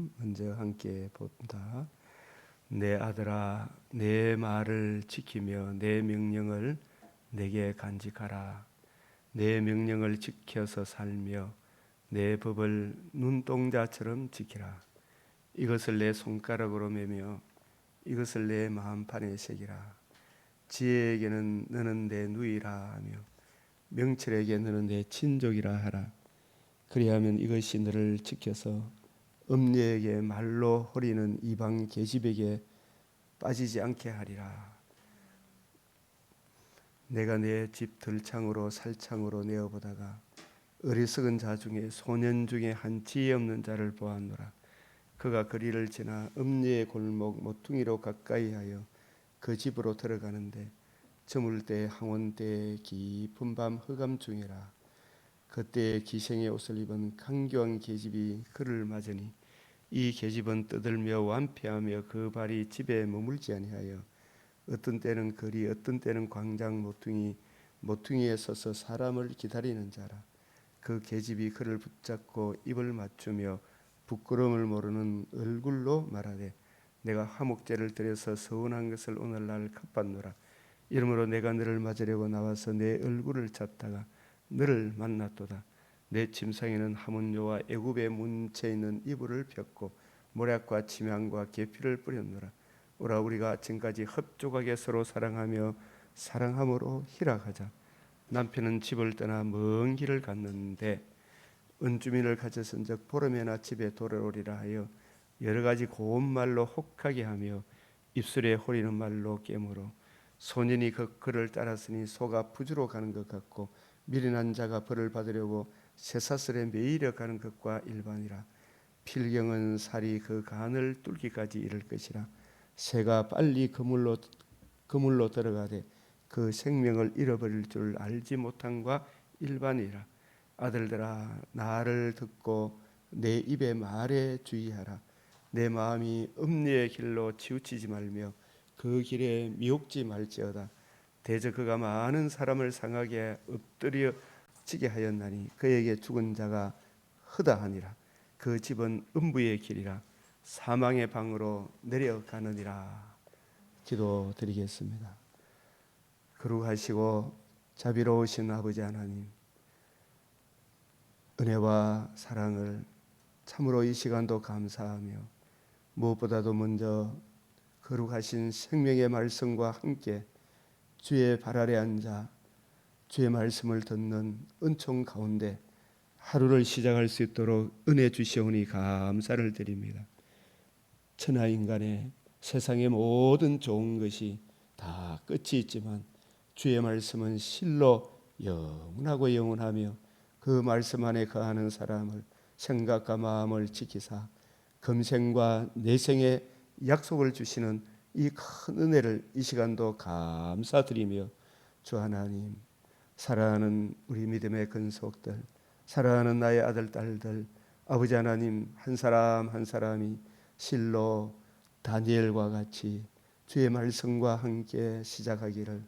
말씀 먼저 함께 본다. 내 아들아, 내 말을 지키며 내 명령을 내게 간직하라. 내 명령을 지켜서 살며 내 법을 눈동자처럼 지키라. 이것을 내 손가락으로 매며 이것을 내 마음판에 새기라. 지혜에게는 너는 내 누이라 하며 명철에게 너는 내 친족이라 하라. 그리하면 이것이 너를 지켜서 음녀에게 말로 허리는 이방 계집에게 빠지지 않게 하리라. 내가 내 집 들창으로 살창으로 내어보다가 어리석은 자 중에 소년 중에 한 지혜 없는 자를 보았노라. 그가 거리를 지나 음녀의 골목 모퉁이로 가까이하여 그 집으로 들어가는데 저물 때 항원 때의 깊은 밤 흑암 중이라. 그때에 기생의 옷을 입은 강교한 계집이 그를 맞으니 이 계집은 떠들며 완패하며 그 발이 집에 머물지 아니하여 어떤 때는 거리 어떤 때는 광장 모퉁이에 서서 사람을 기다리는 자라. 그 계집이 그를 붙잡고 입을 맞추며 부끄러움을 모르는 얼굴로 말하되 내가 화목제를 드려서 서운한 것을 오늘날 갚았노라. 이러므로 내가 너를 맞으려고 나와서 내 얼굴을 찾다가 너를 만났도다. 내 침상에는 하몬요와 애굽의 문채 있는 이불을 폈고 모략과 침향과 계피를 뿌렸노라. 오라 우리가 아침까지 흡족하게 서로 사랑하며 사랑함으로 희락하자. 남편은 집을 떠나 먼 길을 갔는데 은주민을 가졌은즉 보름에나 집에 돌아오리라 하여 여러 가지 고운 말로 혹하게 하며 입술에 호리는 말로 깨물어 소년이 그를 따랐으니 소가 부주로 가는 것 같고 미련한 자가 벌을 받으려고 쇠사슬에 매이려 가는 것과 일반이라. 필경은 살이 그 간을 뚫기까지 이를 것이라. 새가 빨리 그물로 들어가되 그 생명을 잃어버릴 줄 알지 못함과 일반이라. 아들들아 나를 듣고 내 입의 말에 주의하라. 내 마음이 음녀의 길로 치우치지 말며 그 길에 미혹지 말지어다. 대저 그가 많은 사람을 상하게 엎드려지게 하였나니 그에게 죽은 자가 허다하니라. 그 집은 음부의 길이라 사망의 방으로 내려가느니라. 기도드리겠습니다. 거룩하시고 자비로우신 아버지 하나님, 은혜와 사랑을 참으로 이 시간도 감사하며 무엇보다도 먼저 거룩하신 생명의 말씀과 함께 주의 발 아래 앉아 주의 말씀을 듣는 은총 가운데 하루를 시작할 수 있도록 은혜 주시오니 감사를 드립니다. 천하 인간의 세상의 모든 좋은 것이 다 끝이 있지만 주의 말씀은 실로 영원하고 영원하며 그 말씀 안에 거하는 사람을 생각과 마음을 지키사 금생과 내생의 약속을 주시는 이 큰 은혜를 이 시간도 감사드리며 주 하나님, 사랑하는 우리 믿음의 근속들, 사랑하는 나의 아들 딸들, 아버지 하나님 한 사람 한 사람이 실로 다니엘과 같이 주의 말씀과 함께 시작하기를,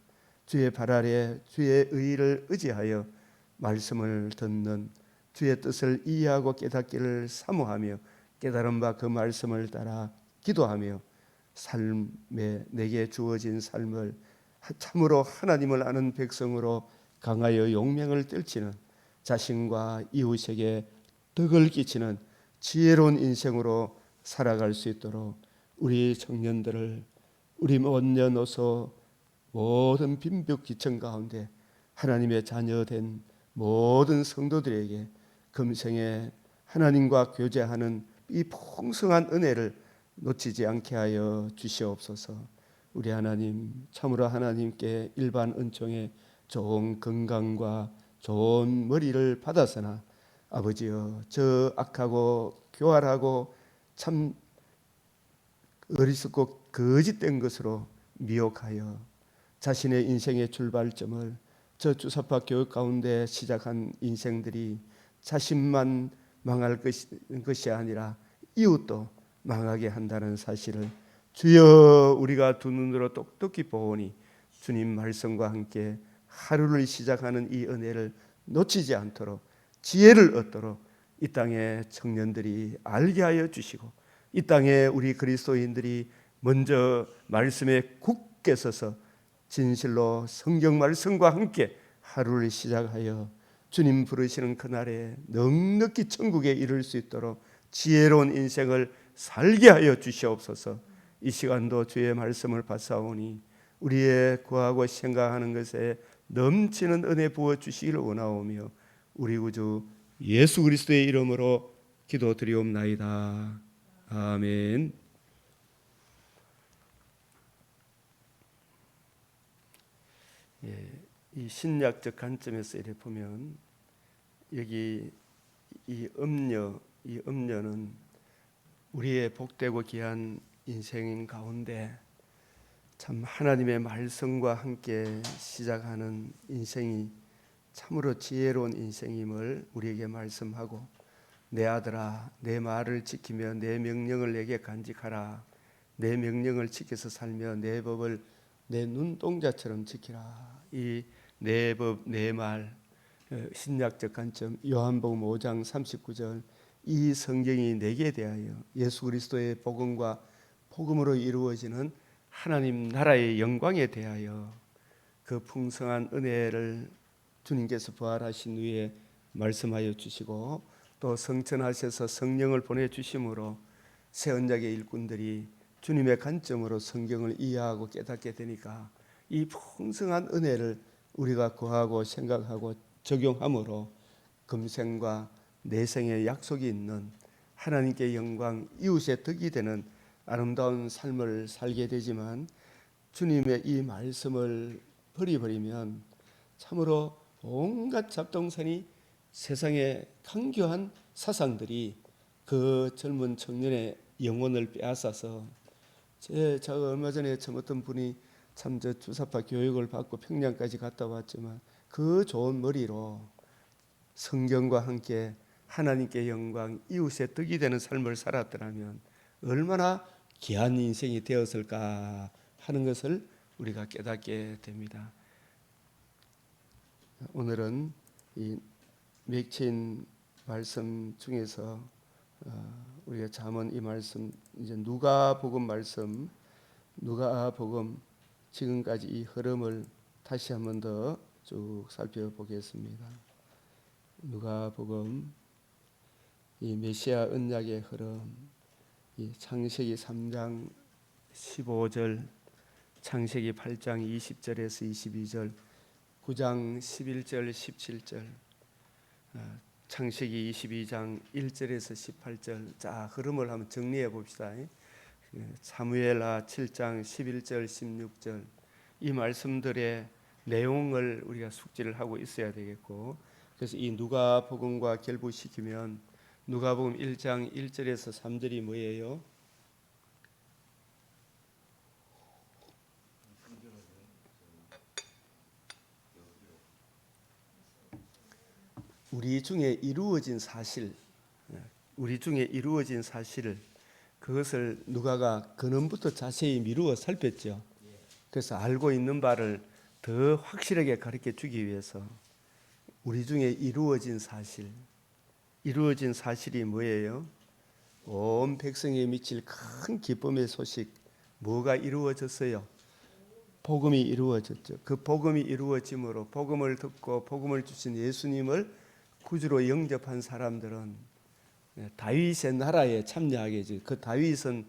주의 발 아래 주의 의를 의지하여 말씀을 듣는 주의 뜻을 이해하고 깨닫기를 사모하며 깨달은 바 그 말씀을 따라 기도하며 삶에 내게 주어진 삶을 참으로 하나님을 아는 백성으로 강하여 용맹을 떨치는, 자신과 이웃에게 덕을 끼치는 지혜로운 인생으로 살아갈 수 있도록 우리 청년들을, 우리 남녀노소 모든 빈벽귀청 가운데 하나님의 자녀된 모든 성도들에게 금생에 하나님과 교제하는 이 풍성한 은혜를 놓치지 않게 하여 주시옵소서. 우리 하나님, 참으로 하나님께 일반 은총에 좋은 건강과 좋은 머리를 받아서나 아버지여 저 악하고 교활하고 참 어리석고 거짓된 것으로 미혹하여 자신의 인생의 출발점을 저 주사파 교육 가운데 시작한 인생들이 자신만 망할 것이 아니라 이웃도 망하게 한다는 사실을 주여 우리가 두 눈으로 똑똑히 보오니 주님 말씀과 함께 하루를 시작하는 이 은혜를 놓치지 않도록 지혜를 얻도록 이 땅의 청년들이 알게 하여 주시고 이 땅에 우리 그리스도인들이 먼저 말씀에 굳게 서서 진실로 성경 말씀과 함께 하루를 시작하여 주님 부르시는 그날에 넉넉히 천국에 이를 수 있도록 지혜로운 인생을 살게 하여 주시옵소서. 이 시간도 주의 말씀을 받사오니 우리의 구하고 생각하는 것에 넘치는 은혜 부어 주시기를 원하오며 우리 구주 예수 그리스도의 이름으로 기도드리옵나이다. 아멘. 이 신약적 관점에서 이렇게 보면 여기 이 음녀는 우리의 복되고 귀한 인생 가운데 참 하나님의 말씀과 함께 시작하는 인생이 참으로 지혜로운 인생임을 우리에게 말씀하고, 내 아들아 내 말을 지키며 내 명령을 내게 간직하라. 내 명령을 지켜서 살며 내 법을 내 눈동자처럼 지키라. 이 내 법 내 말 신약적 관점 요한복음 5장 39절, 이 성경이 내게 대하여 예수 그리스도의 복음과 복음으로 이루어지는 하나님 나라의 영광에 대하여 그 풍성한 은혜를 주님께서 부활하신 후에 말씀하여 주시고 또 성천하셔서 성령을 보내주심으로 새 언약의 일꾼들이 주님의 관점으로 성경을 이해하고 깨닫게 되니까 이 풍성한 은혜를 우리가 구하고 생각하고 적용함으로 금생과 내생의 약속이 있는 하나님께 영광, 이웃의 덕이 되는 아름다운 삶을 살게 되지만, 주님의 이 말씀을 버리면 참으로 온갖 잡동사니 세상의 강교한 사상들이 그 젊은 청년의 영혼을 빼앗아서, 제가 얼마 전에 참 어떤 분이 참 저 주사파 교육을 받고 평양까지 갔다 왔지만 그 좋은 머리로 성경과 함께 하나님께 영광, 이웃의 덕이 되는 삶을 살았더라면 얼마나 귀한 인생이 되었을까 하는 것을 우리가 깨닫게 됩니다. 오늘은 이 맥체인 말씀 중에서 우리가 잠언 이 말씀, 이제 누가복음 말씀, 누가복음 지금까지 이 흐름을 다시 한 번 더 쭉 살펴보겠습니다. 누가복음 이 메시아 언약의 흐름, 이 창세기 3장 15절, 창세기 8장 20절에서 22절, 9장 11절 17절, 창세기 22장 1절에서 18절. 자, 흐름을 한번 정리해 봅시다. 사무엘하 7장 11절 16절, 이 말씀들의 내용을 우리가 숙지를 하고 있어야 되겠고, 그래서 이 누가복음과 결부시키면 누가복음 1장 1절에서 3절이 뭐예요? 우리 중에 이루어진 사실, 그것을 누가가 근원부터 자세히 미루어 살폈죠. 그래서 알고 있는 바를 더 확실하게 가르쳐 주기 위해서 우리 중에 이루어진 사실이 뭐예요? 온 백성에 미칠 큰 기쁨의 소식, 뭐가 이루어졌어요? 복음이 이루어졌죠. 그 복음이 이루어짐으로 복음을 듣고 복음을 주신 예수님을 구주로 영접한 사람들은 다윗의 나라에 참여하게 되죠. 그 다윗은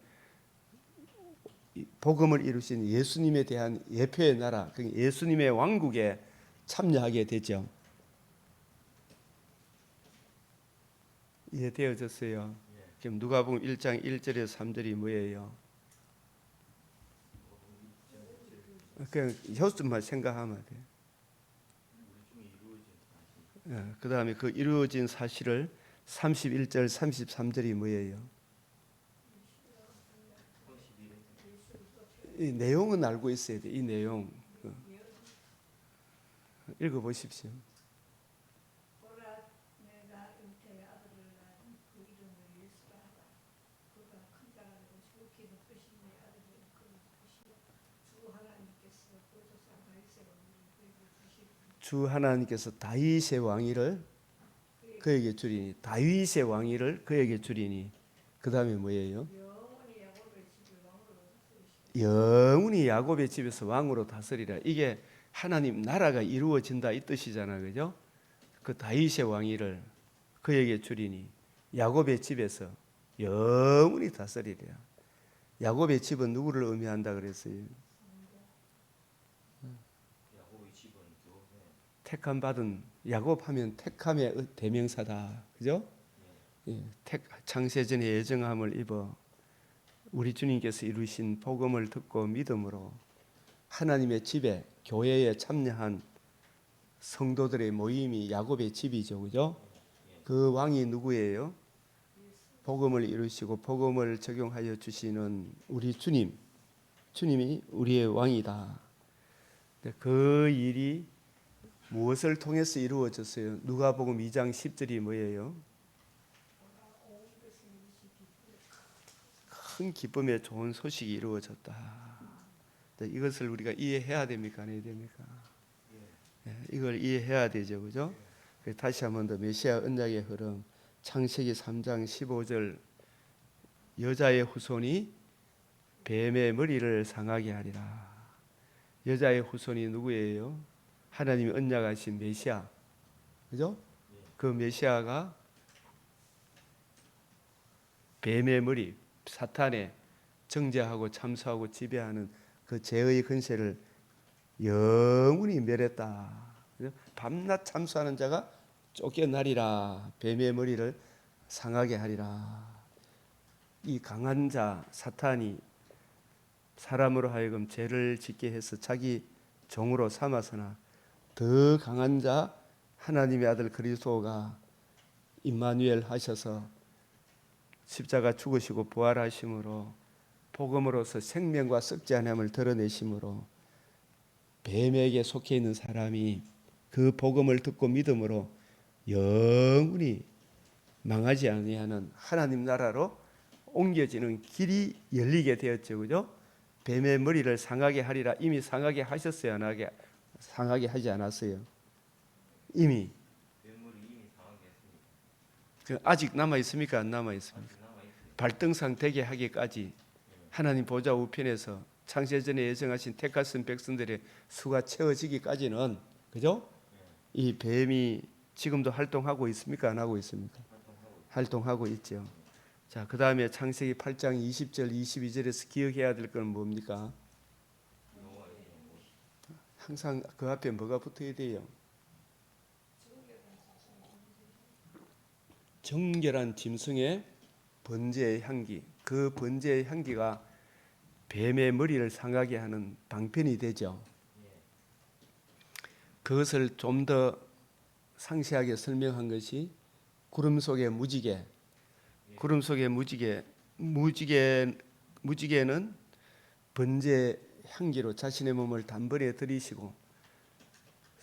복음을 이루신 예수님에 대한 예표의 나라, 예수님의 왕국에 참여하게 되죠. 이해되어졌어요? 그럼 누가복음 1장 1절에서 3절이 뭐예요? 그냥 효수만 생각하면 돼요. 그 다음에 그 이루어진 사실을 31절 33절이 뭐예요? 이 내용은 알고 있어야 돼. 이 내용 읽어보십시오. 주 하나님께서 다윗의 왕위를 그에게 주리니, 다윗의 왕위를 그에게 주리니. 그 다음에 뭐예요? 영원히 야곱의 집에서 왕으로 다스리라. 이게 하나님 나라가 이루어진다 이 뜻이잖아, 그죠? 그 다윗의 왕위를 그에게 주리니 야곱의 집에서 영원히 다스리리라. 야곱의 집은 누구를 의미한다 그랬어요? 택함 받은, 야곱하면 택함의 대명사다, 그죠? 예, 창세전에 예정함을 입어 우리 주님께서 이루신 복음을 듣고 믿음으로 하나님의 집에, 교회에 참여한 성도들의 모임이 야곱의 집이죠, 그죠? 그 왕이 누구예요? 복음을 이루시고 복음을 적용하여 주시는 우리 주님, 주님이 우리의 왕이다. 그 일이 무엇을 통해서 이루어졌어요? 누가복음 2장 10절이 뭐예요? 큰 기쁨의 좋은 소식이 이루어졌다. 이것을 우리가 이해해야 됩니까? 안 해야 됩니까? 이걸 이해해야 되죠, 그죠? 다시 한 번 더 메시아 언약의 흐름, 창세기 3장 15절, 여자의 후손이 뱀의 머리를 상하게 하리라. 여자의 후손이 누구예요? 하나님이 언약하신 메시아, 그죠? 그 메시아가 뱀의 머리, 사탄의 정죄하고 참수하고 지배하는 그 죄의 근세를 영원히 멸했다. 밤낮 참수하는 자가 쫓겨나리라. 뱀의 머리를 상하게 하리라. 이 강한 자 사탄이 사람으로 하여금 죄를 짓게 해서 자기 종으로 삼아서나 더 강한 자 하나님의 아들 그리스도가 임마누엘 하셔서 십자가 죽으시고 부활하심으로 복음으로서 생명과 썩지 않음을 드러내심으로 뱀에게 속해 있는 사람이 그 복음을 듣고 믿음으로 영원히 망하지 아니하는 하나님 나라로 옮겨지는 길이 열리게 되었죠, 그죠? 뱀의 머리를 상하게 하리라. 이미 상하게 하셨어요, 안 하게? 상하게 하지 않았어요. 이미. 아직 남아 있습니까? 안 남아 있습니까? 발등상 되게 하기까지 하나님 보좌 우편에서 창세전에 예정하신 택하신 백성들의 수가 채워지기까지는, 그죠? 이 뱀이 지금도 활동하고 있습니까? 안 하고 있습니까? 활동하고 있죠. 자, 그 다음에 창세기 8장 20절 22절에서 기억해야 될 건 뭡니까? 항상 그 앞에 뭐가 붙어야 돼요? 정결한 짐승의 번제의 향기. 그 번제의 향기가 뱀의 머리를 상하게 하는 방편이 되죠. 그것을 좀 더 상세하게 설명한 것이 구름 속의 무지개. 구름 속의 무지개는 번제 향기로 자신의 몸을 단번에 들이시고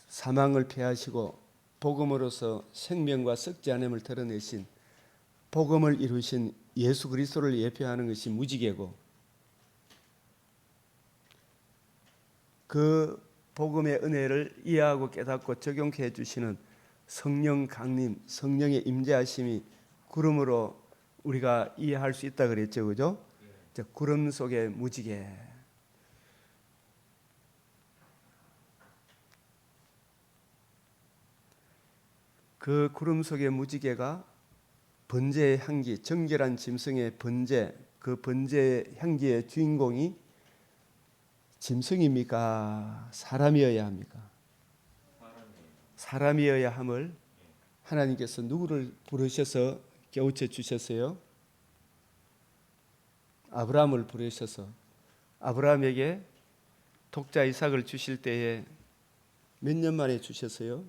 사망을 패하시고 복음으로서 생명과 썩지 않음을 드러내신 복음을 이루신 예수 그리스도를 예표하는 것이 무지개고, 그 복음의 은혜를 이해하고 깨닫고 적용해 주시는 성령 강림, 성령의 임재하심이 구름으로 우리가 이해할 수 있다 그랬죠, 그죠? 구름 속의 무지개. 그 구름 속의 무지개가 번제의 향기, 정결한 짐승의 번제, 그 번제의 향기의 주인공이 짐승입니까? 사람이어야 합니까? 사람이어야 함을 하나님께서 누구를 부르셔서 깨우쳐 주셨어요? 아브라함을 부르셔서 아브라함에게 독자 이삭을 주실 때에 몇 년 만에 주셨어요?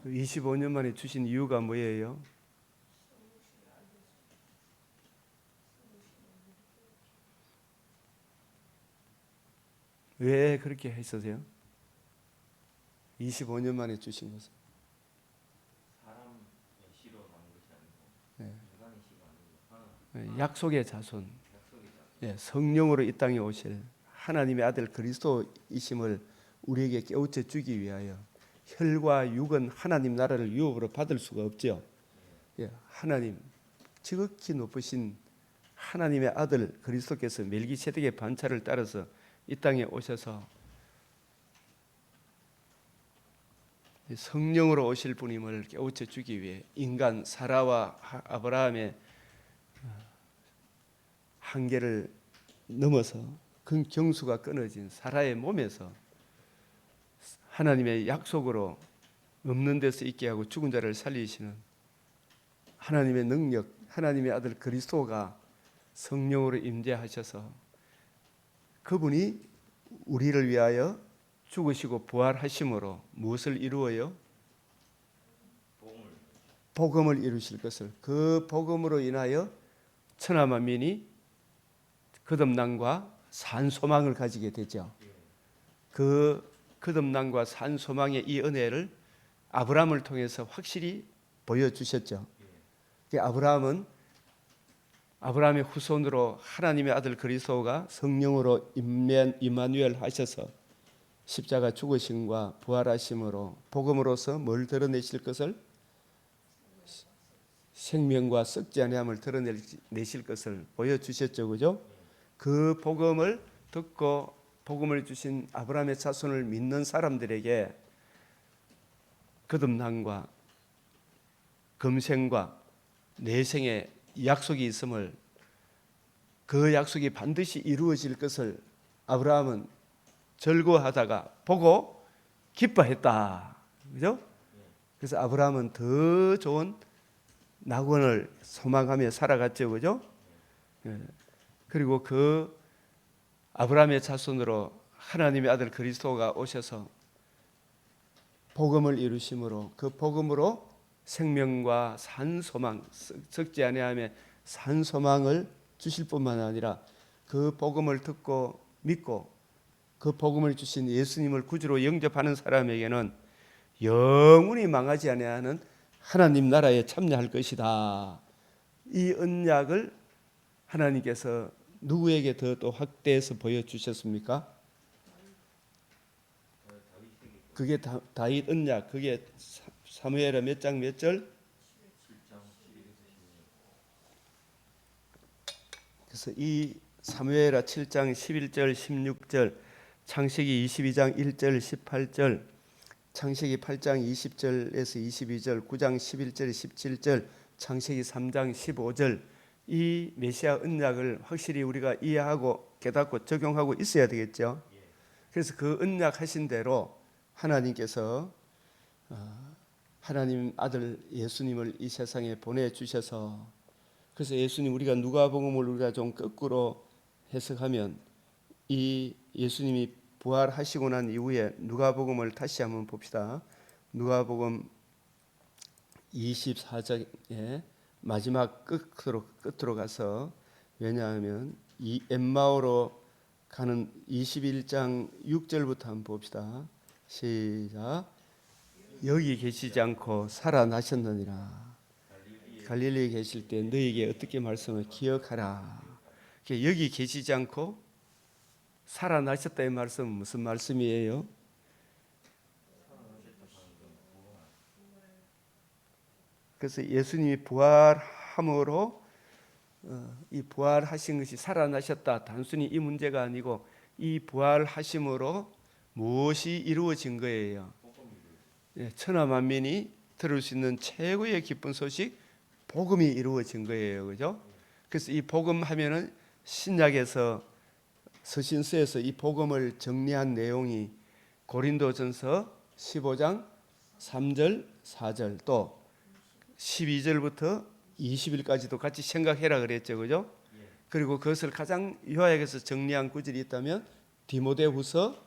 25년 만에 주신 이유가 뭐예요? 왜 그렇게 했었어요? 25년 만에 주신 것은 사람의 씨로 나온 것이 아니고 인간의 씨가 아니고 약속의 자손, 약속의 자손. 성령으로 이 땅에 오실 하나님의 아들 그리스도이심을 우리에게 깨우쳐 주기 위하여. 혈과 육은 하나님 나라를 유업으로 받을 수가 없죠. 하나님, 지극히 높으신 하나님의 아들 그리스도께서 멜기세덱의 반차를 따라서 이 땅에 오셔서 성령으로 오실 분임을 깨우쳐 주기 위해 인간 사라와 아브라함의 한계를 넘어서 그 경수가 끊어진 사라의 몸에서 하나님의 약속으로 없는 데서 있게 하고 죽은 자를 살리시는 하나님의 능력, 하나님의 아들 그리스도가 성령으로 임재하셔서 그분이 우리를 위하여 죽으시고 부활하심으로 무엇을 이루어요? 복음을 이루실 것을. 그 복음으로 인하여 천하 만민이 거듭남과 산 소망을 가지게 되죠. 그 거듭남과 산 소망의 이 은혜를 아브라함을 통해서 확실히 보여주셨죠. 아브라함의 후손으로 하나님의 아들 그리스도가 성령으로 임마누엘 하셔서 십자가 죽으심과 부활하심으로 복음으로서 뭘 드러내실 것을? 생명과 썩지 아니함을 드러내실 것을 보여주셨죠. 그죠? 그 복음을 듣고 복음을 주신 아브라함의 자손을 믿는 사람들에게 거듭남과 금생과 내생의 약속이 있음을, 그 약속이 반드시 이루어질 것을 아브라함은 즐거워하다가 보고 기뻐했다. 그죠? 그래서 아브라함은 더 좋은 낙원을 소망하며 살아갔죠. 그죠? 그리고 그 아브라함의 자손으로 하나님의 아들 그리스도가 오셔서 복음을 이루심으로 그 복음으로 생명과 산 소망, 썩지 아니하며 산 소망을 주실 뿐만 아니라 그 복음을 듣고 믿고 그 복음을 주신 예수님을 구주로 영접하는 사람에게는 영원히 망하지 아니하는 하나님 나라에 참여할 것이다. 이 언약을 하나님께서 누구에게 더 또 확대해서 보여주셨습니까? 그게 다윗 언약. 그게 사무엘하 몇 장 몇 절? 그래서 이 사무엘하 7장 11절 16절, 창세기 22장 1절 18절, 창세기 8장 20절에서 22절, 9장 11절 17절, 창세기 3장 15절, 이 메시아 언약을 확실히 우리가 이해하고 깨닫고 적용하고 있어야 되겠죠. 그래서 그 언약 하신 대로 하나님께서 하나님 아들 예수님을 이 세상에 보내주셔서, 그래서 예수님, 우리가 누가복음을 우리가 좀 거꾸로 해석하면 이 예수님이 부활하시고 난 이후에 누가복음을 다시 한번 봅시다. 누가복음 24장에 마지막 끝으로 가서, 왜냐하면 이 엠마오로 가는 21장 6절부터 한번 봅시다. 시작. 여기 계시지 않고 살아나셨느니라. 갈릴리에 계실 때 너에게 어떻게 말씀을 기억하라. 여기 계시지 않고 살아나셨다의 말씀은 무슨 말씀이에요? 그래서 예수님이 부활함으로 이 부활하신 것이 살아나셨다, 단순히 이 문제가 아니고 이 부활하심으로 무엇이 이루어진 거예요? 천하 만민이 들을 수 있는 최고의 기쁜 소식, 복음이 이루어진 거예요. 그죠? 그래서 이 복음 하면은 신약에서 서신서에서 이 복음을 정리한 내용이 고린도전서 15장 3절 4절 또 12절부터 20일까지도 같이 생각해라 그랬죠. 그죠? 그리고 그것을 가장 요약해서 정리한 구절이 있다면 디모데후서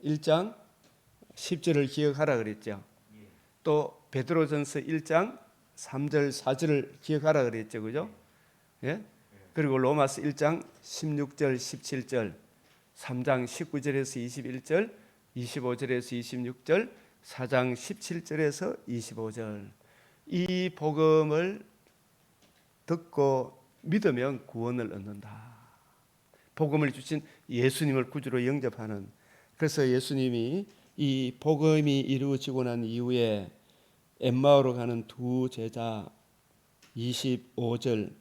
1장 10절을 기억하라 그랬죠. 또 베드로전서 1장 3절 4절을 기억하라 그랬죠. 그죠? 예? 그리고 로마서 1장 16절 17절, 3장 19절에서 21절, 25절에서 26절, 4장 17절에서 25절. 이 복음을 듣고 믿으면 구원을 얻는다. 복음을 주신 예수님을 구주로 영접하는. 그래서 예수님이 이 복음이 이루어지고 난 이후에 엠마오로 가는 두 제자 25절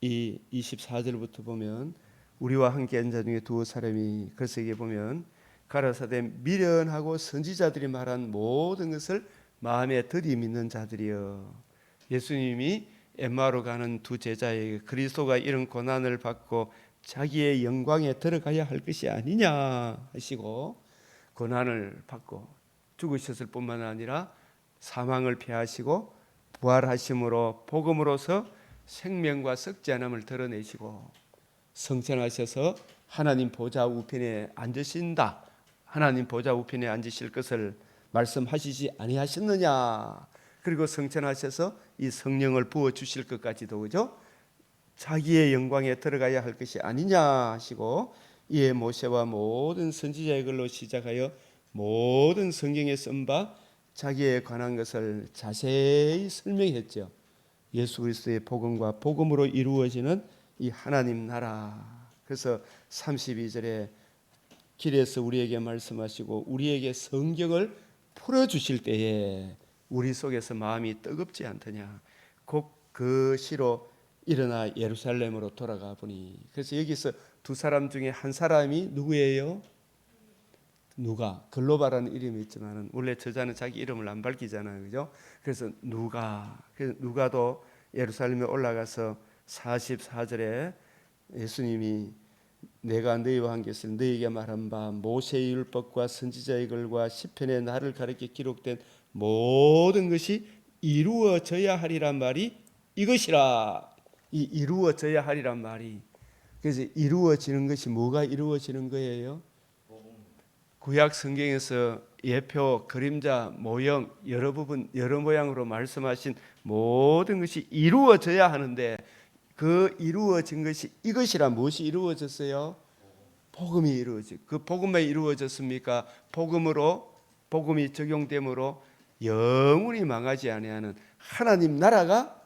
이 24절부터 보면 우리와 함께한 자 중에 두 사람이, 그래서 이게 보면 가라사대 미련하고 선지자들이 말한 모든 것을 마음에 들이미는 자들이여. 예수님이 엠마오로 가는 두 제자에게 그리스도가 이런 고난을 받고 자기의 영광에 들어가야 할 것이 아니냐 하시고, 고난을 받고 죽으셨을 뿐만 아니라 사망을 피하시고 부활하심으로 복음으로서 생명과 썩지 않음을 드러내시고 성천하셔서 하나님 보좌 우편에 앉으신다, 하나님 보좌 우편에 앉으실 것을 말씀하시지 아니하셨느냐. 그리고 성천하셔서 이 성령을 부어 주실 것까지도, 그죠? 자기의 영광에 들어가야 할 것이 아니냐 하시고, 이에 모세와 모든 선지자의 글로 시작하여 모든 성경에 쓴 바 자기에 관한 것을 자세히 설명했죠. 예수 그리스도의 복음과 복음으로 이루어지는 이 하나님 나라. 그래서 32절에 길에서 우리에게 말씀하시고 우리에게 성경을 풀어주실 때에 우리 속에서 마음이 뜨겁지 않더냐. 곧 그 시로 일어나 예루살렘으로 돌아가 보니. 그래서 여기서 두 사람 중에 한 사람이 누구예요? 누가. 글로바라는 이름이 있지만 원래 저자는 자기 이름을 안 밝히잖아요, 그죠? 그래서 누가도 예루살렘에 올라가서 44절에 예수님이 내가 너희와 함께 있을 너희에게 말한 바 모세의 율법과 선지자의 글과 시편에 나를 가리켜 기록된 모든 것이 이루어져야 하리란 말이 이것이라. 이 이루어져야 하리란 말이, 그래서 이루어지는 것이 뭐가 이루어지는 거예요? 구약 성경에서 예표, 그림자, 모형 여러 부분 여러 모양으로 말씀하신 모든 것이 이루어져야 하는데, 그 이루어진 것이 이것이라. 무엇이 이루어졌어요? 복음이 이루어지. 그 복음만 이루어졌습니까? 복음이 적용됨으로 영원히 망하지 아니하는 하나님 나라가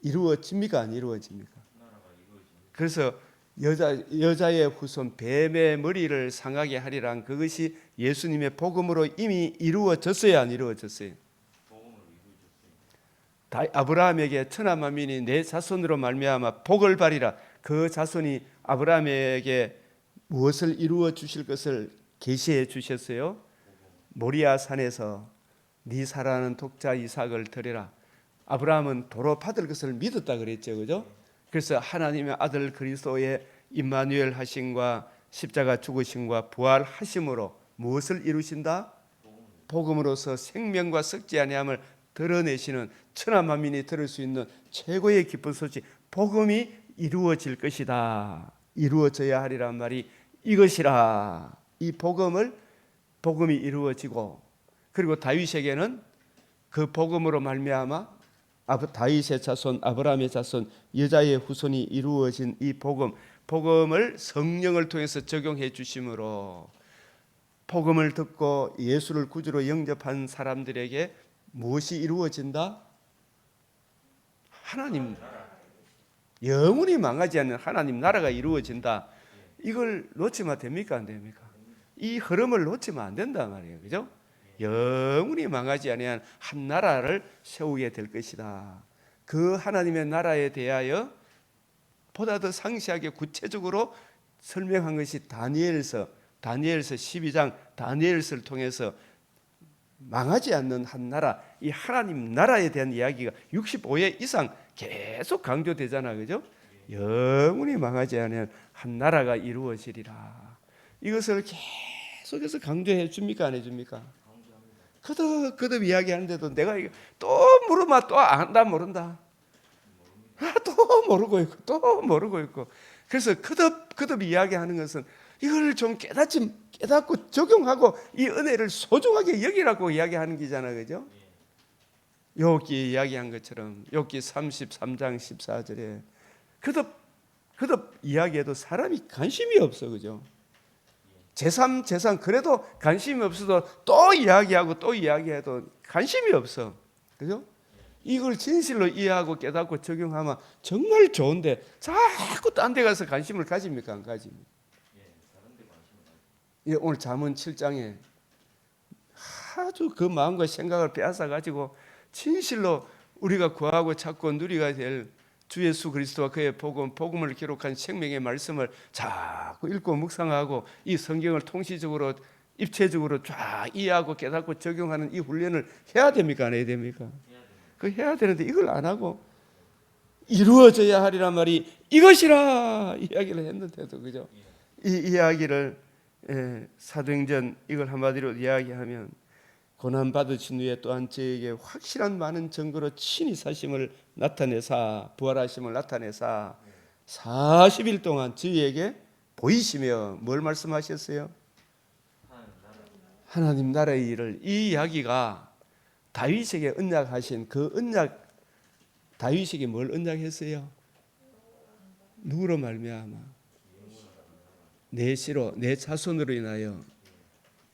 이루어집니까? 안 이루어집니까? 그래서 여자의 후손 뱀의 머리를 상하게 하리란 그것이 예수님의 복음으로 이미 이루어졌어요, 안 이루어졌어요? 아브라함에게 천하 만민이 내 자손으로 말미암아 복을 받으리라. 그 자손이 아브라함에게 무엇을 이루어 주실 것을 계시해 주셨어요? 모리아 산에서 네 사랑하는 독자 이삭을 드리라. 아브라함은 도로 받을 것을 믿었다 그랬죠, 그죠? 그래서 하나님의 아들 그리스도의 임마누엘 하심과 십자가 죽으심과 부활하심으로 무엇을 이루신다? 복음으로서 생명과 썩지 아니함을 드러내시는, 천하 만민이 들을 수 있는 최고의 기쁜 소식, 복음이 이루어질 것이다. 이루어져야 하리란 말이 이것이라. 이 복음이 이루어지고, 그리고 다윗에게는 그 복음으로 말미암아 다윗의 자손, 아브라함의 자손, 여자의 후손이 이루어진 이 복음을 성령을 통해서 적용해 주심으로 복음을 듣고 예수를 구주로 영접한 사람들에게 무엇이 이루어진다? 하나님, 영원히 망하지 않는 하나님 나라가 이루어진다. 이걸 놓치면 됩니까? 안 됩니까? 이 흐름을 놓치면 안 된단 말이에요, 그죠? 영원히 망하지 아니한 한 나라를 세우게 될 것이다. 그 하나님의 나라에 대하여 보다 더 상세하게 구체적으로 설명한 것이 다니엘서 12장 다니엘서를 통해서 망하지 않는 한 나라, 이 하나님 나라에 대한 이야기가 65회 이상 계속 강조되잖아, 그죠? 영원히 망하지 않은 한 나라가 이루어지리라. 이것을 계속해서 강조해 줍니까, 안 해줍니까? 거듭 이야기하는데도 내가 또 물으면 또 안다 모른다, 또 모르고 있고 또 모르고 있고. 그래서 거듭 이야기하는 것은 이걸 좀 깨닫고 적용하고 이 은혜를 소중하게 여기라고 이야기하는 기잖아, 그죠? 욥기 이야기한 것처럼 욥기 33장 14절에 거듭 이야기해도 사람이 관심이 없어, 그죠? 재산 그래도 관심이 없어도 또 이야기하고 또 이야기해도 관심이 없어, 그죠? 이걸 진실로 이해하고 깨닫고 적용하면 정말 좋은데 자꾸 딴 데 가서 관심을 가집니까, 안 가집니까? 예, 오늘 잠언 7장에 아주 그 마음과 생각을 빼앗아 가지고 진실로 우리가 구하고 찾고 누리가 될 주 예수 그리스도와 그의 복음을 기록한 생명의 말씀을 자꾸 읽고 묵상하고 이 성경을 통시적으로 입체적으로 쫙 이해하고 깨닫고 적용하는 이 훈련을 해야 됩니까? 안 해야 됩니까? 그 해야 되는데 이걸 안 하고 이루어져야 하리란 말이 이것이라 이야기를 했는데도 그죠? 이 이야기를 사도행전 이걸 한마디로 이야기하면 고난 받으신 후에 또한 저에게 확실한 많은 증거로 친히 사심을 나타내사 부활하심을 나타내사 40일 동안 저희에게 보이시며 뭘 말씀하셨어요? 하나님 나라의 일을. 이 이야기가 다윗에게 언약하신 그 언약, 다윗에게 뭘 언약했어요? 누구로 말미암아? 내 씨로 내 자손으로 인하여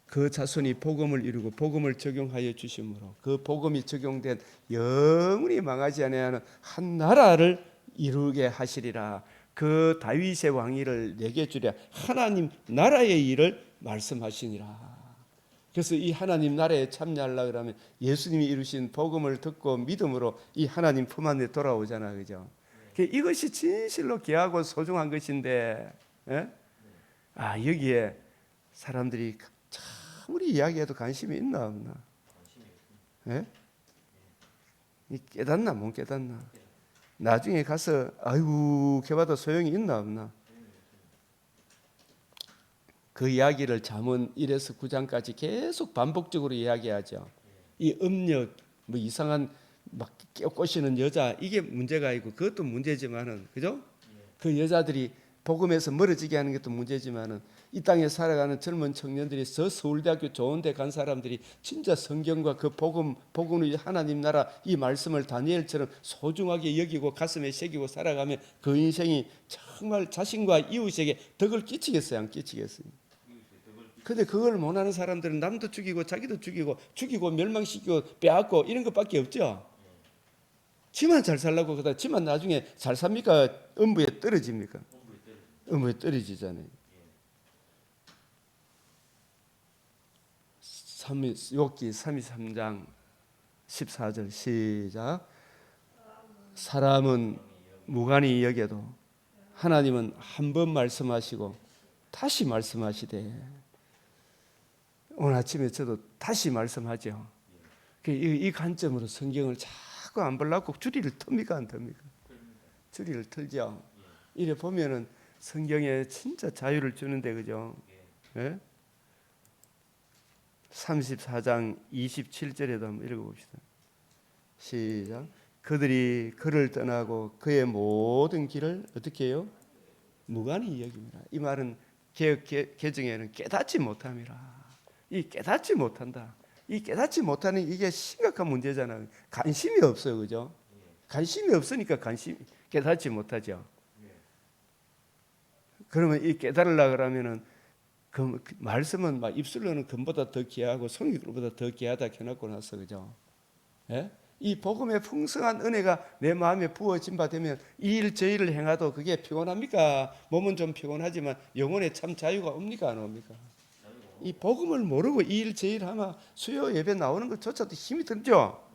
그 자손이 복음을 이루고 복음을 적용하여 주심으로 그 복음이 적용된 영원히 망하지 아니하는 한 나라를 이루게 하시리라. 그 다윗의 왕위를 내게 주랴. 하나님 나라의 일을 말씀하시니라. 그래서 이 하나님 나라에 참여하려고 그러면 예수님이 이루신 복음을 듣고 믿음으로 이 하나님 품 안에 돌아오잖아, 그죠? 이것이 진실로 귀하고 소중한 것인데, 여기에 사람들이 아무리 이야기해도 관심이 있나 없나? 깨닫나 못 깨닫나? 나중에 가서 아이고 걔봐도 소용이 있나 없나? 그 이야기를 잠언 1에서 9장까지 계속 반복적으로 이야기하죠. 이 음력 뭐 이상한 막 꼬시는 여자 이게 문제가 아니고 그것도 문제지만은 그죠? 그 여자들이 복음에서 멀어지게 하는 것도 문제지만은 이 땅에 살아가는 젊은 청년들이 저 서울대학교 좋은 데 간 사람들이 진짜 성경과 그 복음의 하나님 나라 이 말씀을 다니엘처럼 소중하게 여기고 가슴에 새기고 살아가면 그 인생이 정말 자신과 이웃에게 덕을 끼치겠어요, 안 끼치겠어요? 근데 그걸 못하는 사람들은 남도 죽이고 자기도 죽이고 멸망시키고 빼앗고 이런 것밖에 없죠. 지만 잘 살라고 그러다 지만 나중에 잘 삽니까? 음부에 떨어집니까? 음부에 떨어지잖아요. 욥기 33장 14절 시작. 사람은 무관히 여겨도 하나님은 한 번 말씀하시고 다시 말씀하시되. 오늘 아침에 저도 다시 말씀하죠. 이 관점으로 성경을 자꾸 안 보려고 줄이를 틉니까 안 틉니까? 줄이를 틀죠. 이래 보면은 성경에 진짜 자유를 주는데 그죠? 34장 27절에도 한번 읽어봅시다. 시작. 그들이 그를 떠나고 그의 모든 길을 어떻게 해요? 무관히 여깁니다. 이 말은 개정에는 깨닫지 못함이라. 이 깨닫지 못한다. 이 깨닫지 못하는 이게 심각한 문제잖아요. 관심이 없어요, 그죠? 관심이 없으니까 깨닫지 못하죠. 그러면 이 깨달으려고 그러면은 그 말씀은 막 입술로는 금보다 더 귀하고 송이보다 더 귀하다 해놓고 나서 그죠? 이 복음의 풍성한 은혜가 내 마음에 부어진 바 되면 이 일 저 일을 행하도 그게 피곤합니까? 몸은 좀 피곤하지만 영혼에 참 자유가 옵니까 안 옵니까? 이 복음을 모르고 이 일 저 일 하면 수요 예배 나오는 것조차도 힘이 들죠.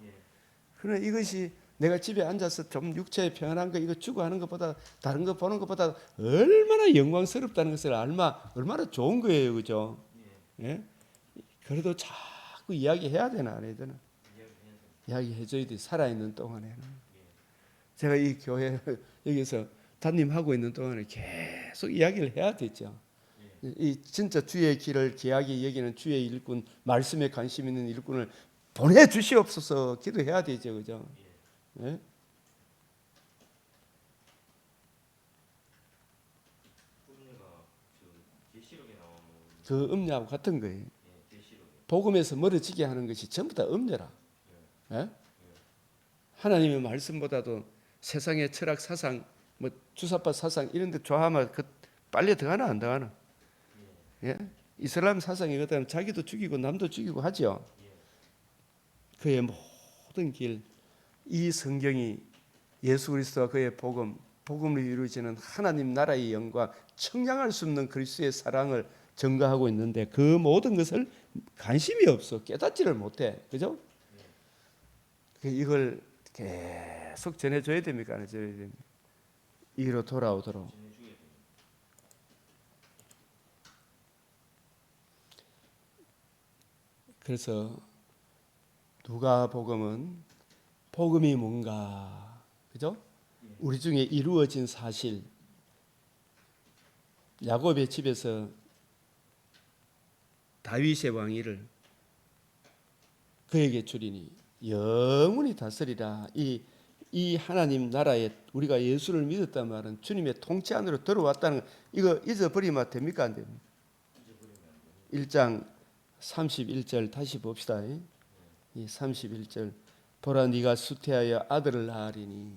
그러나 이것이 내가 집에 앉아서 좀 육체에 편안한 거 이거 주고 하는 것보다 다른 거 보는 것보다 얼마나 영광스럽다는 것을 얼마나 좋은 거예요, 그죠? 그래도 자꾸 이야기해야 되나 안 해야 되나? 이야기해줘야 돼. 살아있는 동안에는. 제가 이 교회 여기서 담임하고 있는 동안에 계속 이야기를 해야 되죠. 이 진짜 주의 길을 귀하게 여기는 주의 일꾼, 말씀에 관심 있는 일꾼을 보내주시옵소서 기도해야 되죠, 그죠? 그 음료하고 같은 거예요. 복음에서 멀어지게 하는 것이 전부 다 음료라. 하나님의 말씀보다도 세상의 철학 사상, 뭐 주사파 사상 이런 데 좋아하면 그 빨리 들어가나 안 들어가나? 이슬람 사상이 그렇다면 자기도 죽이고 남도 죽이고 하죠. 그의 모든 길, 이 성경이 예수 그리스도와 그의 복음으로 이루어지는 하나님 나라의 영광, 청량할 수 없는 그리스도의 사랑을 증거하고 있는데 그 모든 것을 관심이 없어 깨닫지를 못해, 그죠? 이걸 계속 전해줘야 됩니까? 안 해줘야 됩니까? 이로 돌아오도록. 그래서 누가복음은 복음이 뭔가, 그죠? 우리 중에 이루어진 사실. 야곱의 집에서 다윗의 왕위를 그에게 주리니 영원히 다스리라. 이 하나님 나라에 우리가 예수를 믿었단 말은 주님의 통치 안으로 들어왔다는 거, 이거 잊어버리면 됩니까 안 됩니까? 1장 31절 다시 봅시다. 이 31절 보라 네가 수태하여 아들을 낳으리니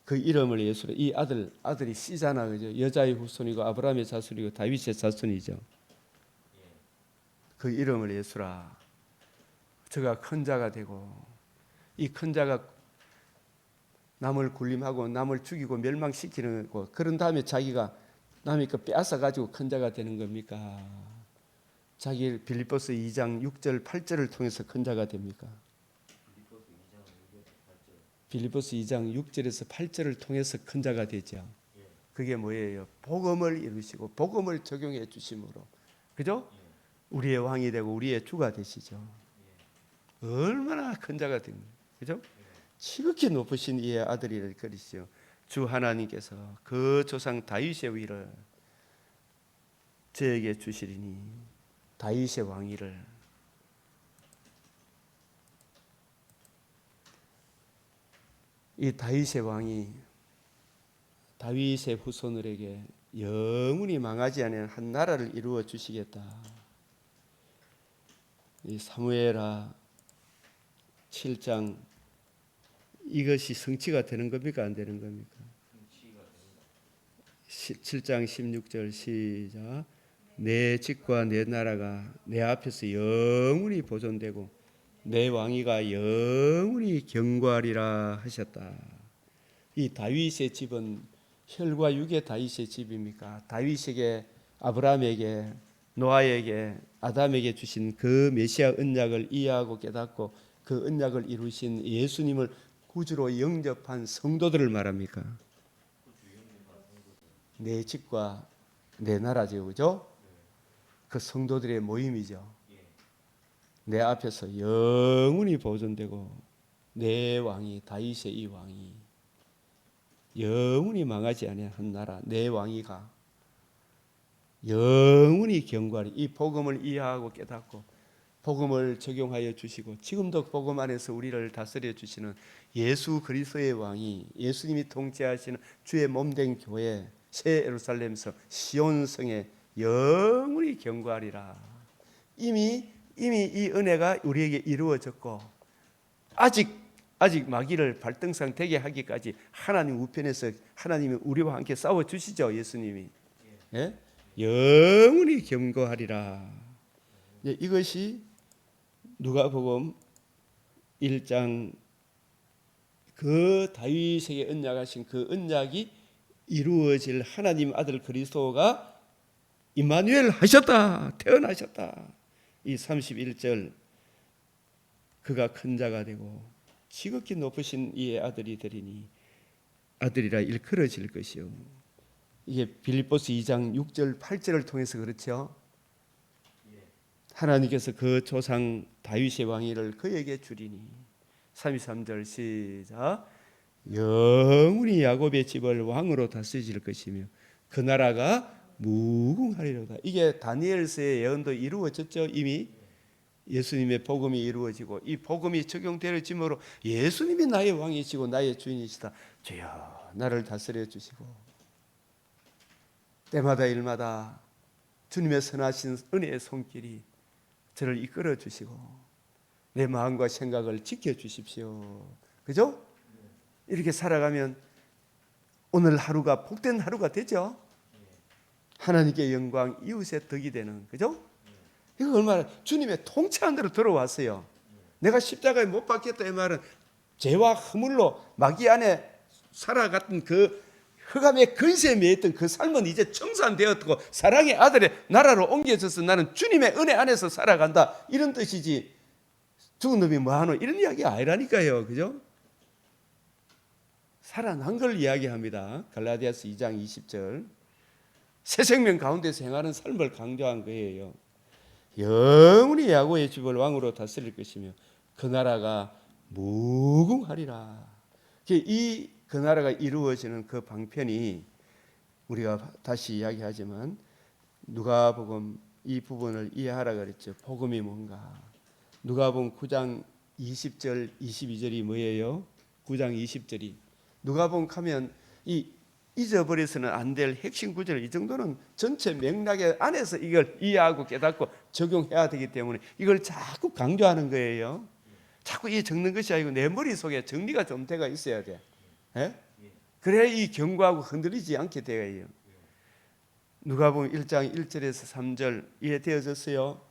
그 이름을 예수라. 이 아들이 씨잖아, 그죠? 여자의 후손이고 아브라함의 자손이고 다윗의 자손이죠. 그 이름을 예수라. 저가 큰 자가 되고 이 큰 자가 남을 굴림하고 남을 죽이고 멸망시키는 거, 그런 다음에 자기가 남의 거 빼앗아 가지고 큰 자가 되는 겁니까? 자기 빌립보서 2장 6절 8절을 통해서 큰 자가 됩니까? 빌립보서 2장 6절에서 8절을 통해서 큰 자가 되죠. 그게 뭐예요? 복음을 이루시고 복음을 적용해 주심으로, 그죠? 우리의 왕이 되고 우리의 주가 되시죠. 얼마나 큰 자가 됩니까? 그죠? 지극히 높으신 이의 아들이라 그러시죠. 주 하나님께서 그 조상 다윗의 위를 저에게 주시리니, 다윗의 왕위를. 이 다윗의 왕이 다윗의 후손들에게 영원히 망하지 않는 한 나라를 이루어 주시겠다. 이 사무엘하 7장, 이것이 성취가 되는 겁니까 안 되는 겁니까? 7장 16절 시작. 내 집과 내 나라가 내 앞에서 영원히 보존되고 내 왕위가 영원히 견고하리라 하셨다. 이 다윗의 집은 혈과 육의 다윗의 집입니까? 다윗에게, 아브라함에게, 노아에게, 아담에게 주신 그 메시아 언약을 이해하고 깨닫고 그 언약을 이루신 예수님을 구주로 영접한 성도들을 말합니까? 내 집과 내 나라죠, 그죠? 그 성도들의 모임이죠. 내 앞에서 영원히 보존되고 내 왕이, 다윗의 이 왕이 영원히 망하지 않는 한 나라, 내 왕위가 영원히 견고하리. 이 복음을 이해하고 깨닫고 복음을 적용하여 주시고 지금도 복음 안에서 우리를 다스려 주시는 예수 그리스도의 왕이, 예수님이 통치하시는 주의 몸된 교회 새 예루살렘서 시온성에 영원히 견고하리라. 이미 이 은혜가 우리에게 이루어졌고 아직 마귀를 발등상 되게 하기까지 하나님 우편에서 하나님이 우리와 함께 싸워 주시죠. 예수님이. 예? 영원히 견고하리라. 이것이 누가복음 1장 그 다윗에게 언약하신 그 언약이 이루어질 하나님 아들 그리스도가 임마누엘 하셨다. 태어나셨다. 이 31절 그가 큰 자가 되고 지극히 높으신 이의 아들이 되리니 아들이라 일컬어질 것이요. 이게 빌립보서 2장 6절 8절을 통해서 그렇죠. 하나님께서 그 조상 다윗의 왕위를 그에게 주리니 33절 시작. 영원히 야곱의 집을 왕으로 다스릴 것이며 그 나라가 무궁하리로다. 이게 다니엘서의 예언도 이루어졌죠. 이미 예수님의 복음이 이루어지고 이 복음이 적용되어짐으로 예수님이 나의 왕이시고 나의 주인이시다. 주여 나를 다스려 주시고 때마다 일마다 주님의 선하신 은혜의 손길이 저를 이끌어 주시고 내 마음과 생각을 지켜 주십시오. 그죠? 이렇게 살아가면 오늘 하루가 복된 하루가 되죠. 하나님께 영광, 이웃의 덕이 되는, 그죠? 이거 얼마나 주님의 통치 안으로 들어왔어요. 내가 십자가에 못 박혔다 이 말은 죄와 허물로 마귀 안에 살아갔던 그 흑암의 근세에 매였던 그 삶은 이제 청산되었고 사랑의 아들의 나라로 옮겨져서 나는 주님의 은혜 안에서 살아간다, 이런 뜻이지 죽은 놈이 뭐하노 이런 이야기 아니라니까요. 그죠? 살아난 걸 이야기합니다. 갈라디아서 2장 20절. 새 생명 가운데서 행하는 삶을 강조한 거예요. 영원히 야곱의 집을 왕으로 다스릴 것이며 그 나라가 무궁하리라. 그 나라가 이루어지는 그 방편이 우리가 다시 이야기하지만 누가복음 이 부분을 이해하라 그랬죠. 복음이 뭔가. 누가복음 9장 20절 22절이 뭐예요? 9장 20절이 누가복음 가면 이 잊어버려서는 안 될 핵심 구절, 이 정도는 전체 맥락의 안에서 이걸 이해하고 깨닫고 적용해야 되기 때문에 이걸 자꾸 강조하는 거예요. 자꾸 이 적는 것이 아니고 내 머릿속에 정리가 좀 돼가 있어야 돼. 예? 그래야 이 경고하고 흔들리지 않게 돼요. 누가복음 1장 1절에서 3절 이해되어졌어요?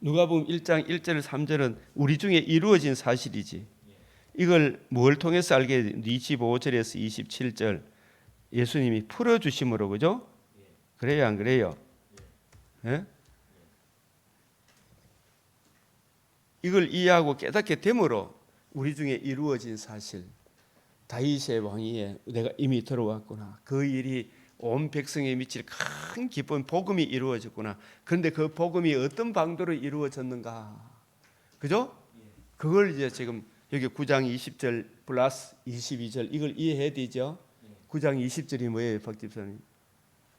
누가복음 1장 1절 3절은 우리 중에 이루어진 사실이지. 이걸 뭘 통해서 알게 돼? 25절에서 27절 예수님이 풀어주심으로, 그죠? 그래요, 안 그래요? 예? 이걸 이해하고 깨닫게 됨으로 우리 중에 이루어진 사실, 다윗의 왕위에 내가 이미 들어왔구나. 그 일이 온 백성에 미칠 큰 기쁜 복음이 이루어졌구나. 그런데 그 복음이 어떤 방도로 이루어졌는가, 그죠? 그걸 이제 지금 여기 9장 20절 플러스 22절 이걸 이해해야 되죠. 9장 20절이 뭐예요, 박 집사님?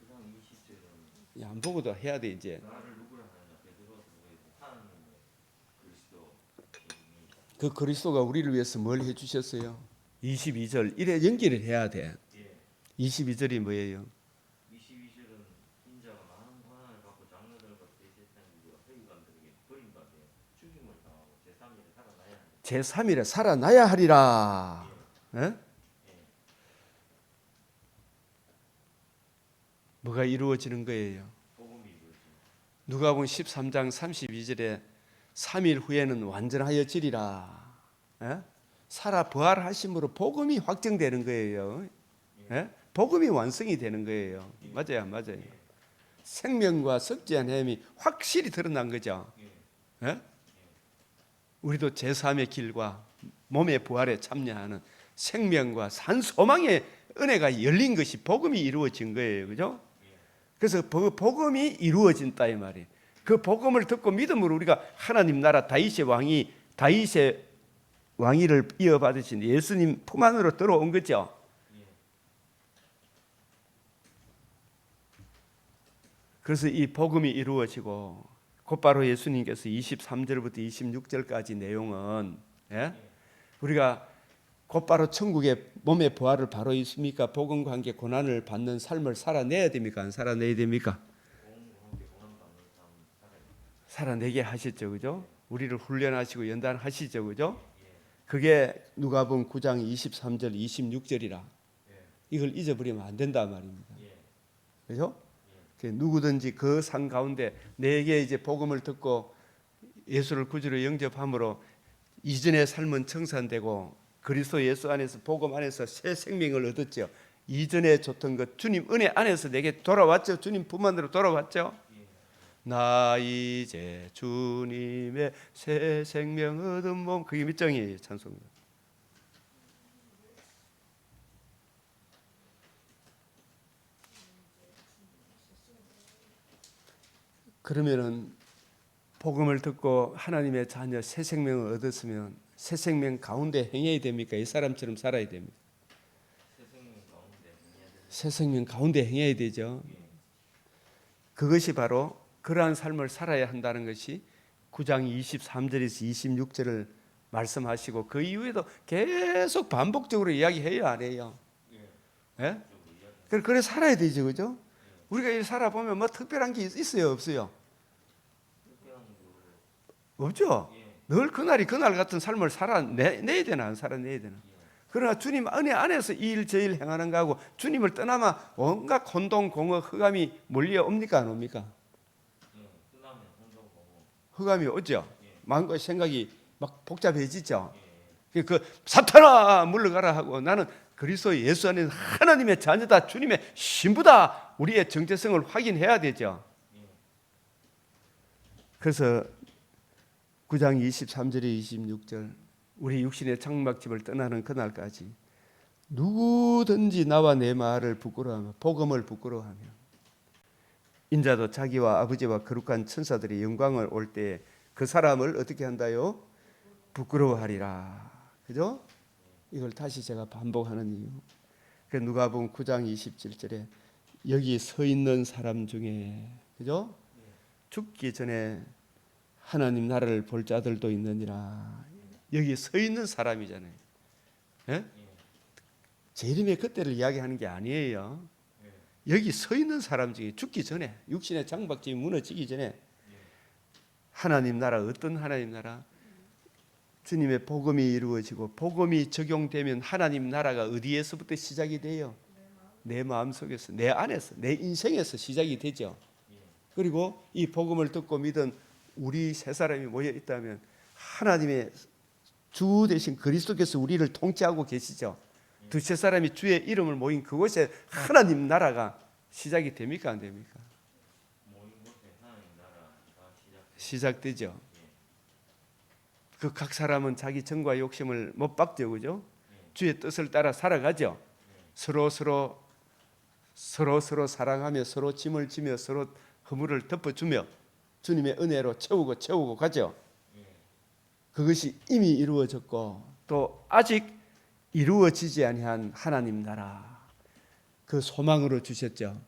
9장 20절은 안 보고도 해야 돼 이제. 나를 누구라 하느냐 베드로가 하나님의 그리스도 그 그리스도가 우리를 위해서 뭘 해주셨어요? 22절 이래 연기를 해야 돼. 22절이 뭐예요? 22절은 인자가 많은 고난을 받고 장로들과 대제사장들과 회의관들에게 버림받아 죽임을 당하고 제3일에 살아나야 한다. 제3일에 살아나야 하리라. 예? 뭐가 이루어지는 거예요? 복음이 이루어집니다. 누가복음 13장 32절에 3일 후에는 완전하여 지리라. 예? 살아 부활하심으로 복음이 확정되는 거예요. 예? 복음이 완성이 되는 거예요. 맞아요, 맞아요. 생명과 썩지 않은 햄이 확실히 드러난 거죠. 예? 우리도 제3의 길과 몸의 부활에 참여하는 생명과 산 소망의 은혜가 열린 것이 복음이 이루어진 거예요, 그죠? 그래서 복음이 이루어진다 이 말이에요. 그 복음을 듣고 믿음으로 우리가 하나님 나라 다윗의 왕위를 이어받으신 예수님 품 안으로 들어온 거죠. 그래서 이 복음이 이루어지고 곧바로 예수님께서 23절부터 26절까지 내용은 우리가 곧바로 천국의 몸의 부활을 바로 있습니까? 복음과 함께 고난을 받는 삶을 살아내야 됩니까? 안 살아내야 됩니까? 살아내게 하셨죠, 그죠? 우리를 훈련하시고 연단하시죠, 그죠? 그게 누가복음 9장 23절 26절이라 이걸 잊어버리면 안 된다 말입니다. 그죠? 누구든지 그 상 가운데 내게 이제 복음을 듣고 예수를 구주로 영접함으로 이전의 삶은 청산되고 그리스도 예수 안에서 복음 안에서 새 생명을 얻었죠. 이전에 줬던 것 주님 은혜 안에서 내게 돌아왔죠. 주님 품 안으로 돌아왔죠. 나 이제 주님의 새 생명 얻은 몸, 그게 몇 장이에요? 찬송가. 그러면은 복음을 듣고 하나님의 자녀 새 생명을 얻었으면 새 생명 가운데 행해야 됩니까? 이 사람처럼 살아야 됩니다. 새 생명 가운데 행해야 되죠. 그것이 바로 그러한 삶을 살아야 한다는 것이 9장 23절에서 26절을 말씀하시고 그 이후에도 계속 반복적으로 이야기해요, 안 해요? 예? 그래 살아야 되죠, 그죠? 우리가 살아보면 뭐 특별한 게 있어요, 없어요? 없죠? 늘 그날 같은 삶을 살아내야 되나 안 살아내야 되나? 그러나 주님 은혜 안에서 이 일 저 일 행하는 거하고 주님을 떠나면 온갖 혼동 공허 흑암이 몰려옵니까 안 옵니까? 흑암이 오죠. 마음과 생각이 막 복잡해지죠. 그 사탄아 물러가라 하고 나는 그리스도 예수 안에 하나님의 자녀다, 주님의 신부다, 우리의 정체성을 확인해야 되죠. 그래서 9장 23절에 26절 우리 육신의 장막집을 떠나는 그날까지 누구든지 나와 내 말을 부끄러워하며 복음을 부끄러워하며 인자도 자기와 아버지와 거룩한 천사들의 영광을 올 때 그 사람을 어떻게 한다요? 부끄러워하리라. 그죠? 이걸 다시 제가 반복하는 이유. 그 누가복음 9장 27절에 여기 서 있는 사람 중에 그죠? 죽기 전에 하나님 나라를 볼 자들도 있느니라. 여기 서 있는 사람이잖아요. 예? 재림의 그때를 이야기하는 게 아니에요. 여기 서 있는 사람 중에 죽기 전에 육신의 장박집이 무너지기 전에 하나님 나라, 어떤 하나님 나라? 주님의 복음이 이루어지고 복음이 적용되면 하나님 나라가 어디에서부터 시작이 돼요? 내 마음속에서, 내 안에서, 내 인생에서 시작이 되죠. 그리고 이 복음을 듣고 믿은 우리 세 사람이 모여 있다면 하나님의 주 되신 그리스도께서 우리를 통치하고 계시죠. 두세 사람이 주의 이름을 모인 그곳에 하나님 나라가 시작이 됩니까? 안 됩니까? 모인 곳에 하나님 나라가 시작되죠. 그 각 사람은 자기 정과 욕심을 못 박죠, 그죠? 주의 뜻을 따라 살아가죠. 서로 사랑하며 서로 짐을 지며 서로 허물을 덮어주며 주님의 은혜로 채우고 가죠. 그것이 이미 이루어졌고 또 아직 이루어지지 아니한 하나님 나라, 그 소망으로 주셨죠.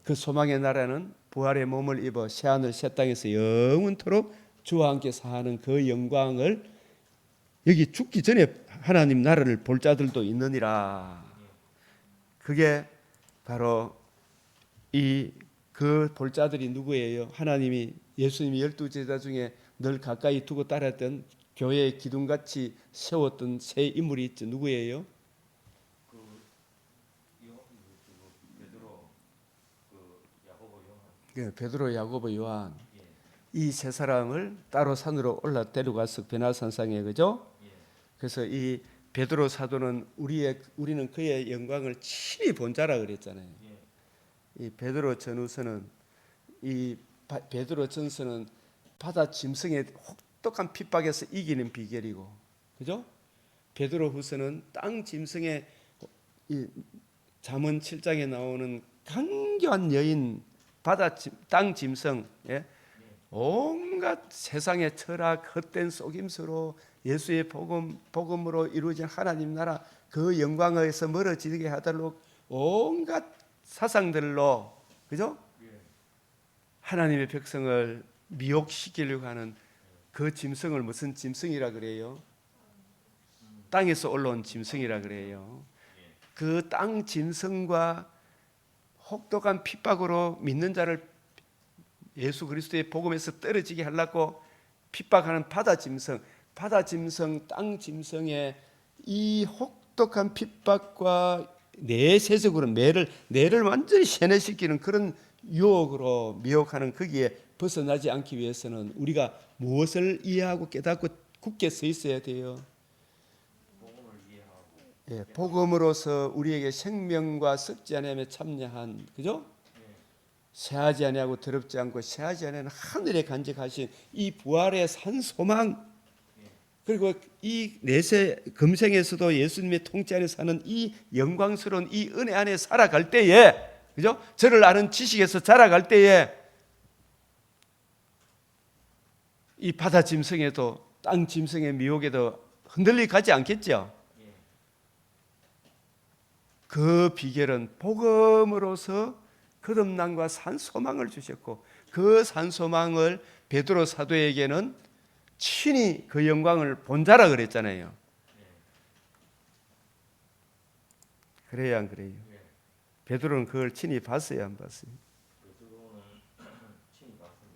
그 소망의 나라는 부활의 몸을 입어 새하늘 새 땅에서 영원토록 주와 함께 사는 그 영광을 여기 죽기 전에 하나님 나라를 볼 자들도 있느니라. 그게 바로 그 볼 자들이 누구예요? 하나님이 예수님이 12제자 중에 늘 가까이 두고 따랐던 교회의 기둥같이 세웠던 세 인물이 있죠. 누구예요? 베드로, 야고보, 요한. 이 세 사람을 따로 산으로 올라 데려가서 베나산상에, 그죠? 그래서 이 베드로 사도는 우리는 그의 영광을 친히 본 자라 그랬잖아요. 이 베드로 전후서는 베드로 전서는 바다 짐승의 혹독한 핍박에서 이기는 비결이고, 그죠? 베드로 후서는 땅 짐승의 이 잠언 7장에 나오는 강교한 여인, 땅 짐승, 예? 온갖 세상의 철학, 헛된 속임수로 예수의 복음으로 이루어진 하나님 나라 그 영광에서 멀어지게 하도록 온갖 사상들로, 그죠? 하나님의 백성을 미혹시키려고 하는 그 짐승을 무슨 짐승이라 그래요? 땅에서 올라온 짐승이라 그래요. 그 땅 짐승과 혹독한 핍박으로 믿는 자를 예수 그리스도의 복음에서 떨어지게 하려고 핍박하는 바다 짐승, 땅 짐승의 이 혹독한 핍박과 내세적으로 뇌를 완전히 세뇌시키는 그런 유혹으로 미혹하는 거기에 벗어나지 않기 위해서는 우리가 무엇을 이해하고 깨닫고 굳게 서 있어야 돼요? 복음을 이해하고, 예, 복음으로서 우리에게 생명과 썩지 않으며 참여한, 그죠? 새하지 아니하고 더럽지 않고 새하지 아니하는 하늘에 간직하신 이 부활의 산 소망, 그리고 이 내세 금생에서도 예수님의 통치 안에 사는 이 영광스러운 이 은혜 안에 살아갈 때에, 그죠? 저를 아는 지식에서 자라갈 때에 이 바다 짐승에도 땅 짐승의 미혹에도 흔들리 가지 않겠죠? 그 비결은 복음으로서 거듭남과 산 소망을 주셨고 그 산 소망을 베드로 사도에게는 친히 그 영광을 본 자라 그랬잖아요. 그래야 안 그래요? 베드로는 그걸 친히 봤어요, 안 봤어요?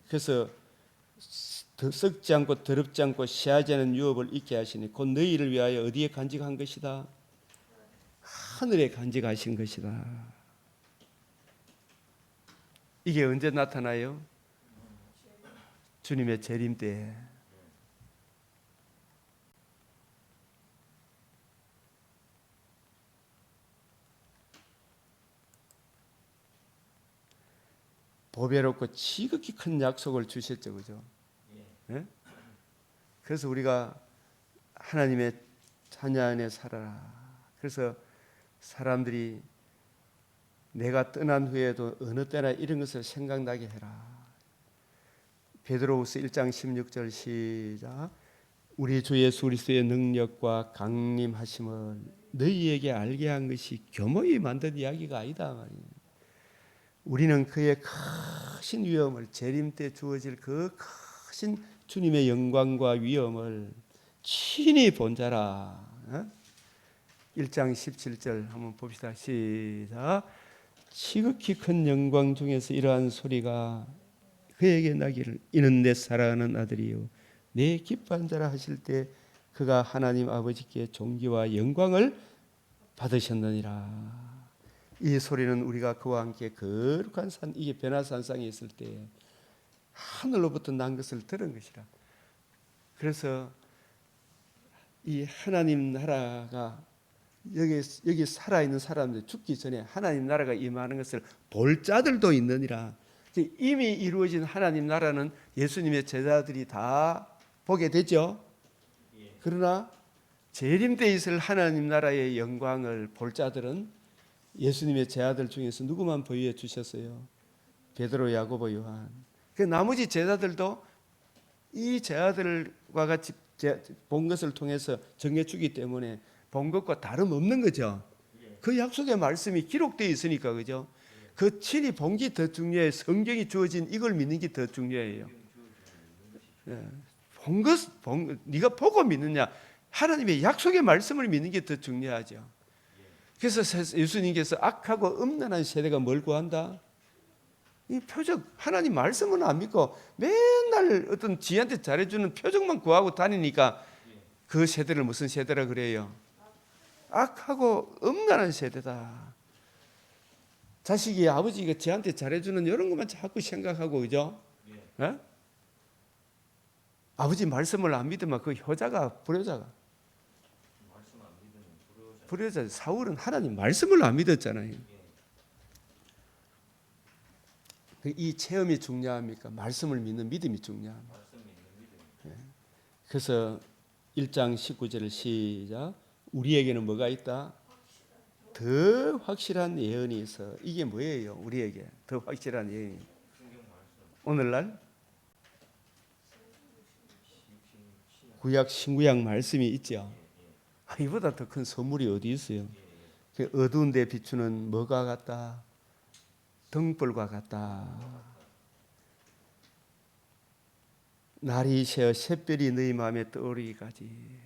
그래서 썩지 않고 더럽지 않고 새하지 않은 유업을 잊게 하시니 곧 너희를 위하여 어디에 간직한 것이다? 하늘에 간직하신 것이다. 이게 언제 나타나요? 주님의 재림 때에. 보배롭고 지극히 큰 약속을 주셨죠, 그죠? 예? 그래서 우리가 하나님의 자녀 안에 살아라. 그래서 사람들이 내가 떠난 후에도 어느 때나 이런 것을 생각나게 해라. 베드로후서 1장 16절 시작. 우리 주 예수 그리스도의 능력과 강림하심을 너희에게 알게 한 것이 교모히 만든 이야기가 아니다 말이에요. 우리는 그의 크신 위엄을, 재림 때 주어질 그 크신 주님의 영광과 위엄을 친히 본 자라. 1장 17절 한번 봅시다. 시작. 지극히 큰 영광 중에서 이러한 소리가 그에게 나기를 이는 내 사랑하는 아들이요 내 기뻐한 자라 하실 때 그가 하나님 아버지께 존귀와 영광을 받으셨느니라. 이 소리는 우리가 그와 함께 거룩한 산, 이게 변화산상에 있을 때 하늘로부터 난 것을 들은 것이라. 그래서 이 하나님 나라가 여기 살아있는 사람들 죽기 전에 하나님 나라가 임하는 것을 볼 자들도 있느니라. 이미 이루어진 하나님 나라는 예수님의 제자들이 다 보게 되죠. 그러나 재림 때 있을 하나님 나라의 영광을 볼 자들은 예수님의 제자들 중에서 누구만 보여 주셨어요? 베드로, 야고보, 요한. 그 나머지 제자들도 이 제자들과 같이 본 것을 통해서 정해주기 때문에 본 것과 다름없는 거죠. 그 약속의 말씀이 기록되어 있으니까, 그죠? 그 친히 본 게 더 중요해요. 성경이 주어진 이걸 믿는 게 더 중요해요. 네가 보고 믿느냐? 하나님의 약속의 말씀을 믿는 게 더 중요하죠. 그래서 예수님께서 악하고 음란한 세대가 뭘 구한다? 이 표적, 하나님 말씀은 안 믿고 맨날 어떤 지한테 잘해주는 표적만 구하고 다니니까 그 세대를 무슨 세대라 그래요? 악하고 음란한 세대다. 자식이 아버지가 지한테 잘해주는 이런 것만 자꾸 생각하고, 그죠? 예? 아버지 말씀을 안 믿으면 그 효자가 불효자가. 불효자. 사울은 하나님 말씀을 안 믿었잖아요. 이 체험이 중요합니까? 말씀을 믿는 믿음이 중요합니다. 그래서 1장 19절 시작. 우리에게는 뭐가 있다? 더 확실한 예언이 있어. 이게 뭐예요? 우리에게 더 확실한 예언이. 오늘날 구약 신구약 말씀이 있죠. 이보다 더 큰 선물이 어디 있어요? 그 어두운 데 비추는 뭐가 같다? 등불과 같다. 날이 새어 샛별이 너희 마음에 떠오르기까지.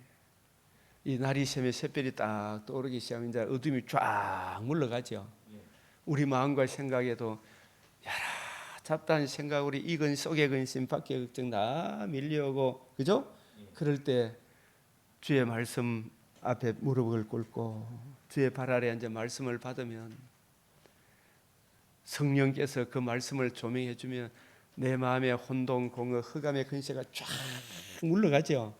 이 날이 새면 샛별이 딱 떠오르기 시작하면 이제 어둠이 쫙 물러가죠. 우리 마음과 생각에도 여러 잡다한 생각, 우리 이근 속의 근심, 밖의 걱정 다 밀려오고, 그죠? 그럴 때 주의 말씀 앞에 무릎을 꿇고 주의 발 아래 앉아 말씀을 받으면 성령께서 그 말씀을 조명해 주면 내 마음의 혼동, 공허, 흑암의 근세가 쫙 물러가죠.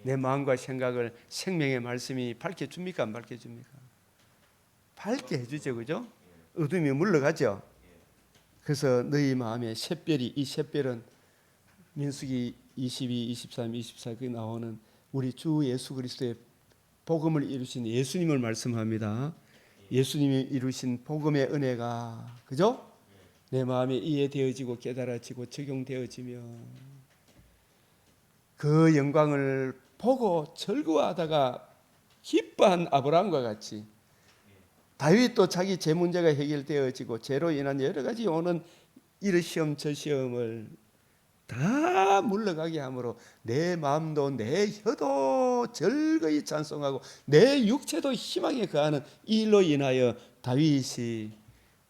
내 마음과 생각을 생명의 말씀이 밝혀줍니까? 안 밝혀줍니까? 밝게 해주죠. 그죠? 어둠이 물러가죠. 그래서 너희 마음에 샛별이, 이 샛별은 민수기 22, 23, 24 그 나오는 우리 주 예수 그리스도의 복음을 이루신 예수님을 말씀합니다. 예수님이 이루신 복음의 은혜가, 그죠? 내 마음에 이해되어지고 깨달아지고 적용되어지며 그 영광을 보고 즐거워하다가 기뻐한 아브라함과 같이 다윗도 자기 죄 문제가 해결되어지고 죄로 인한 여러 가지 오는 이 시험 저 시험을 다 물러가게 함으로 내 마음도 내 혀도 즐거이 찬송하고 내 육체도 희망에 거하는 이 일로 인하여 다윗이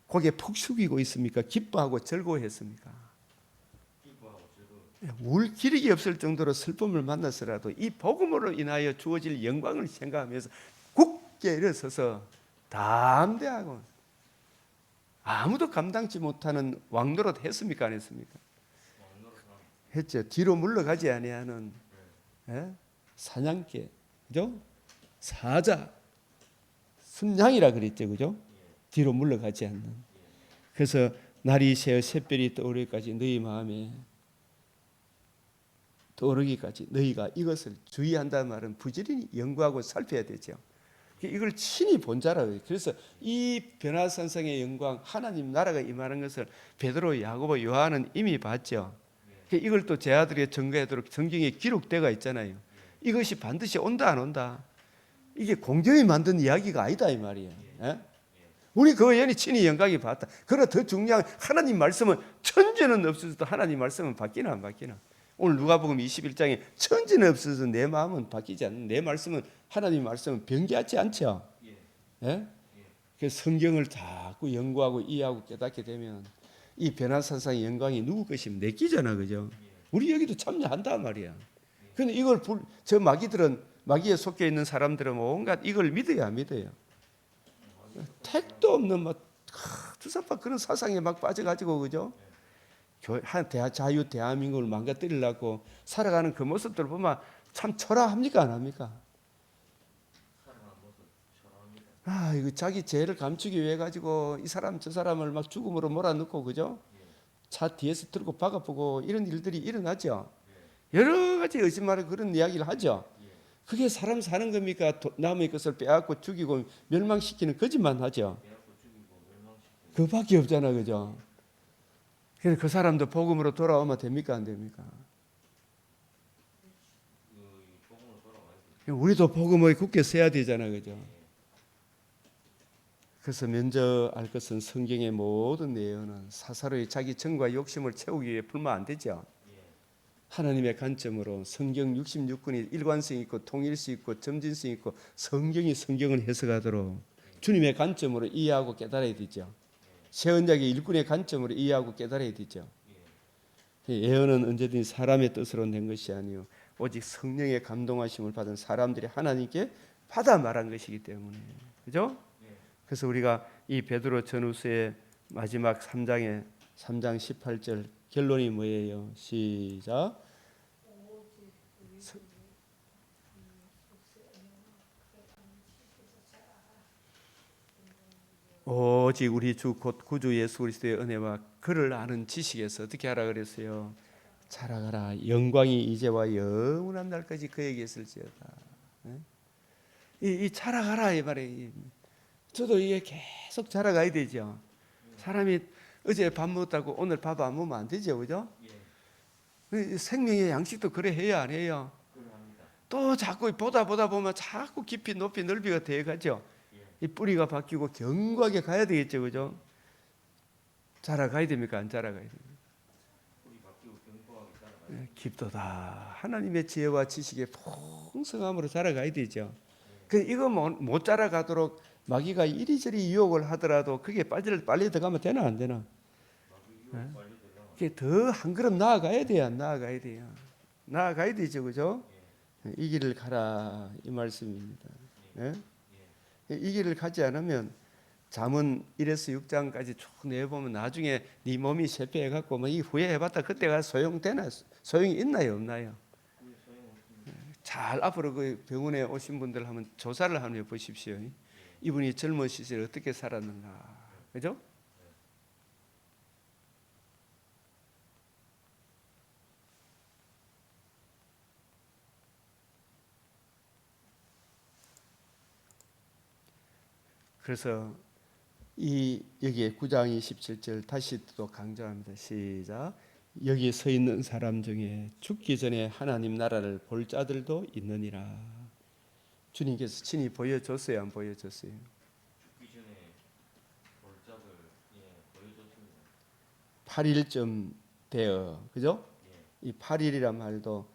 고개 푹 숙이고 있습니까? 기뻐하고 즐거워했습니까? 울 기력이 없을 정도로 슬픔을 만났으라도 이 복음으로 인하여 주어질 영광을 생각하면서 굳게 일어서서 담대하고 아무도 감당치 못하는 왕노릇 했습니까? 안 했습니까? 했죠. 뒤로 물러가지 아니하는 사냥개, 그죠? 사자, 순양이라 그랬죠, 그죠? 뒤로 물러가지 않는. 그래서 날이 새어 샛별이 떠오르기까지 너희 마음에 떠오르기까지 너희가 이것을 주의한다는 말은 부지런히 연구하고 살펴야 되죠. 이걸 친히 본 자라고요. 그래서 이 변화산성의 영광, 하나님 나라가 임하는 것을 베드로, 야고보, 요한은 이미 봤죠. 이걸 또 제 아들이 증거하도록 성경에 기록되어 있잖아요. 이것이 반드시 온다 안 온다. 이게 공정이 만든 이야기가 아니다 이 말이에요. 예? 우리 그 연이 친히 영광이 봤다. 그러나 더 중요한 하나님 말씀은 천지는 없어져도 하나님 말씀은 바뀌나 안 바뀌나. 오늘 누가복음 21장에 천지는 없어져도 내 마음은 바뀌지 않는, 내 말씀은 하나님 말씀은 변개하지 않죠. 예? 그래서 성경을 자꾸 연구하고 이해하고 깨닫게 되면 이 변화산상의 영광이 누구 것이면 내 끼잖아, 그죠? 우리 여기도 참여한단 말이야. 근데 이걸 저 마귀에 속해 있는 사람들은 온갖 이걸 믿어야 믿어요. 택도 없는 막 주사파 그런 사상에 막 빠져가지고, 그죠? 자유 대한민국을 망가뜨리려고 살아가는 그 모습들 보면 참 초라합니까 안 합니까? 이거 자기 죄를 감추기 위해 가지고 이 사람 저 사람을 막 죽음으로 몰아넣고, 그죠? 차 뒤에서 들고 박아보고 이런 일들이 일어나죠. 여러 가지 거짓말을 그런 이야기를 하죠. 그게 사람 사는 겁니까? 남의 것을 빼앗고 죽이고 멸망시키는 거짓말 하죠. 그밖에 없잖아, 그죠? 그래서 그 사람도 복음으로 돌아오면 됩니까 안 됩니까? 우리도 복음을 굳게 써야 되잖아, 그죠? 그래서 먼저 알 것은 성경의 모든 내용은 사사로이 자기 정과 욕심을 채우기 위해 풀면 안 되죠. 하나님의 관점으로 성경 66권이 일관성 있고 통일성 있고 점진성 있고 성경을 해석하도록 주님의 관점으로 이해하고 깨달아야 되죠. 새 언약의 일꾼의 관점으로 이해하고 깨달아야 되죠. 예언은 언제든지 사람의 뜻으로 낸 것이 아니요 오직 성령의 감동하심을 받은 사람들이 하나님께 받아 말한 것이기 때문에, 그죠? 그래서 우리가 이 베드로 전후서의 마지막 3장 18절 결론이 뭐예요? 시작. 오직 우리 주 곧 구주 예수 그리스도의 은혜와 그를 아는 지식에서 어떻게 하라 그랬어요? 자라가라. 영광이 이제와 영원한 날까지 그에게 있을지어다. 이 자라가라 이 말이에요. 저도 이게 계속 자라가야 되죠. 사람이 어제 밥 먹었다고 오늘 밥 안 먹으면 안 되죠, 그죠? 생명의 양식도 그래 해야 안 해요? 또 자꾸 보다 보면 자꾸 깊이 높이 넓이가 되어가죠. 이 뿌리가 바뀌고 견고하게 가야 되겠죠, 그죠? 자라가야 됩니까, 안 자라가야 됩니까? 깊도다. 하나님의 지혜와 지식의 풍성함으로 자라가야 되죠. 이거 못 자라가도록 마귀가 이리저리 유혹을 하더라도 그게 빨리 들어가면 되나 안 되나? 그게 더 한 걸음 나아가야 돼요, 나아가야 돼요. 나아가야 되죠, 그죠? 이 길을 가라 이 말씀입니다. 이 길을 가지 않으면 잠언 1에서 6장까지 쭉 내보면 나중에 네 몸이 쇠폐해갖고 뭐 이 후회해봤다 그때가 소용되나? 소용이 있나요, 없나요? 잘 앞으로 그 병원에 오신 분들 한번 조사를 한번 해보십시오. 이분이 젊은 시절에 어떻게 살았는가, 그죠? 그래서 여기에 9장 27절 다시 또 강조합니다. 시작. 여기 서 있는 사람 중에 죽기 전에 하나님 나라를 볼 자들도 있느니라. 주님께서 친히 보여줬어요, 안 보여줬어요? 죽기 전에 볼 자들 보여줬습니다. 8일쯤 되어, 그죠? 이 8일이란 말도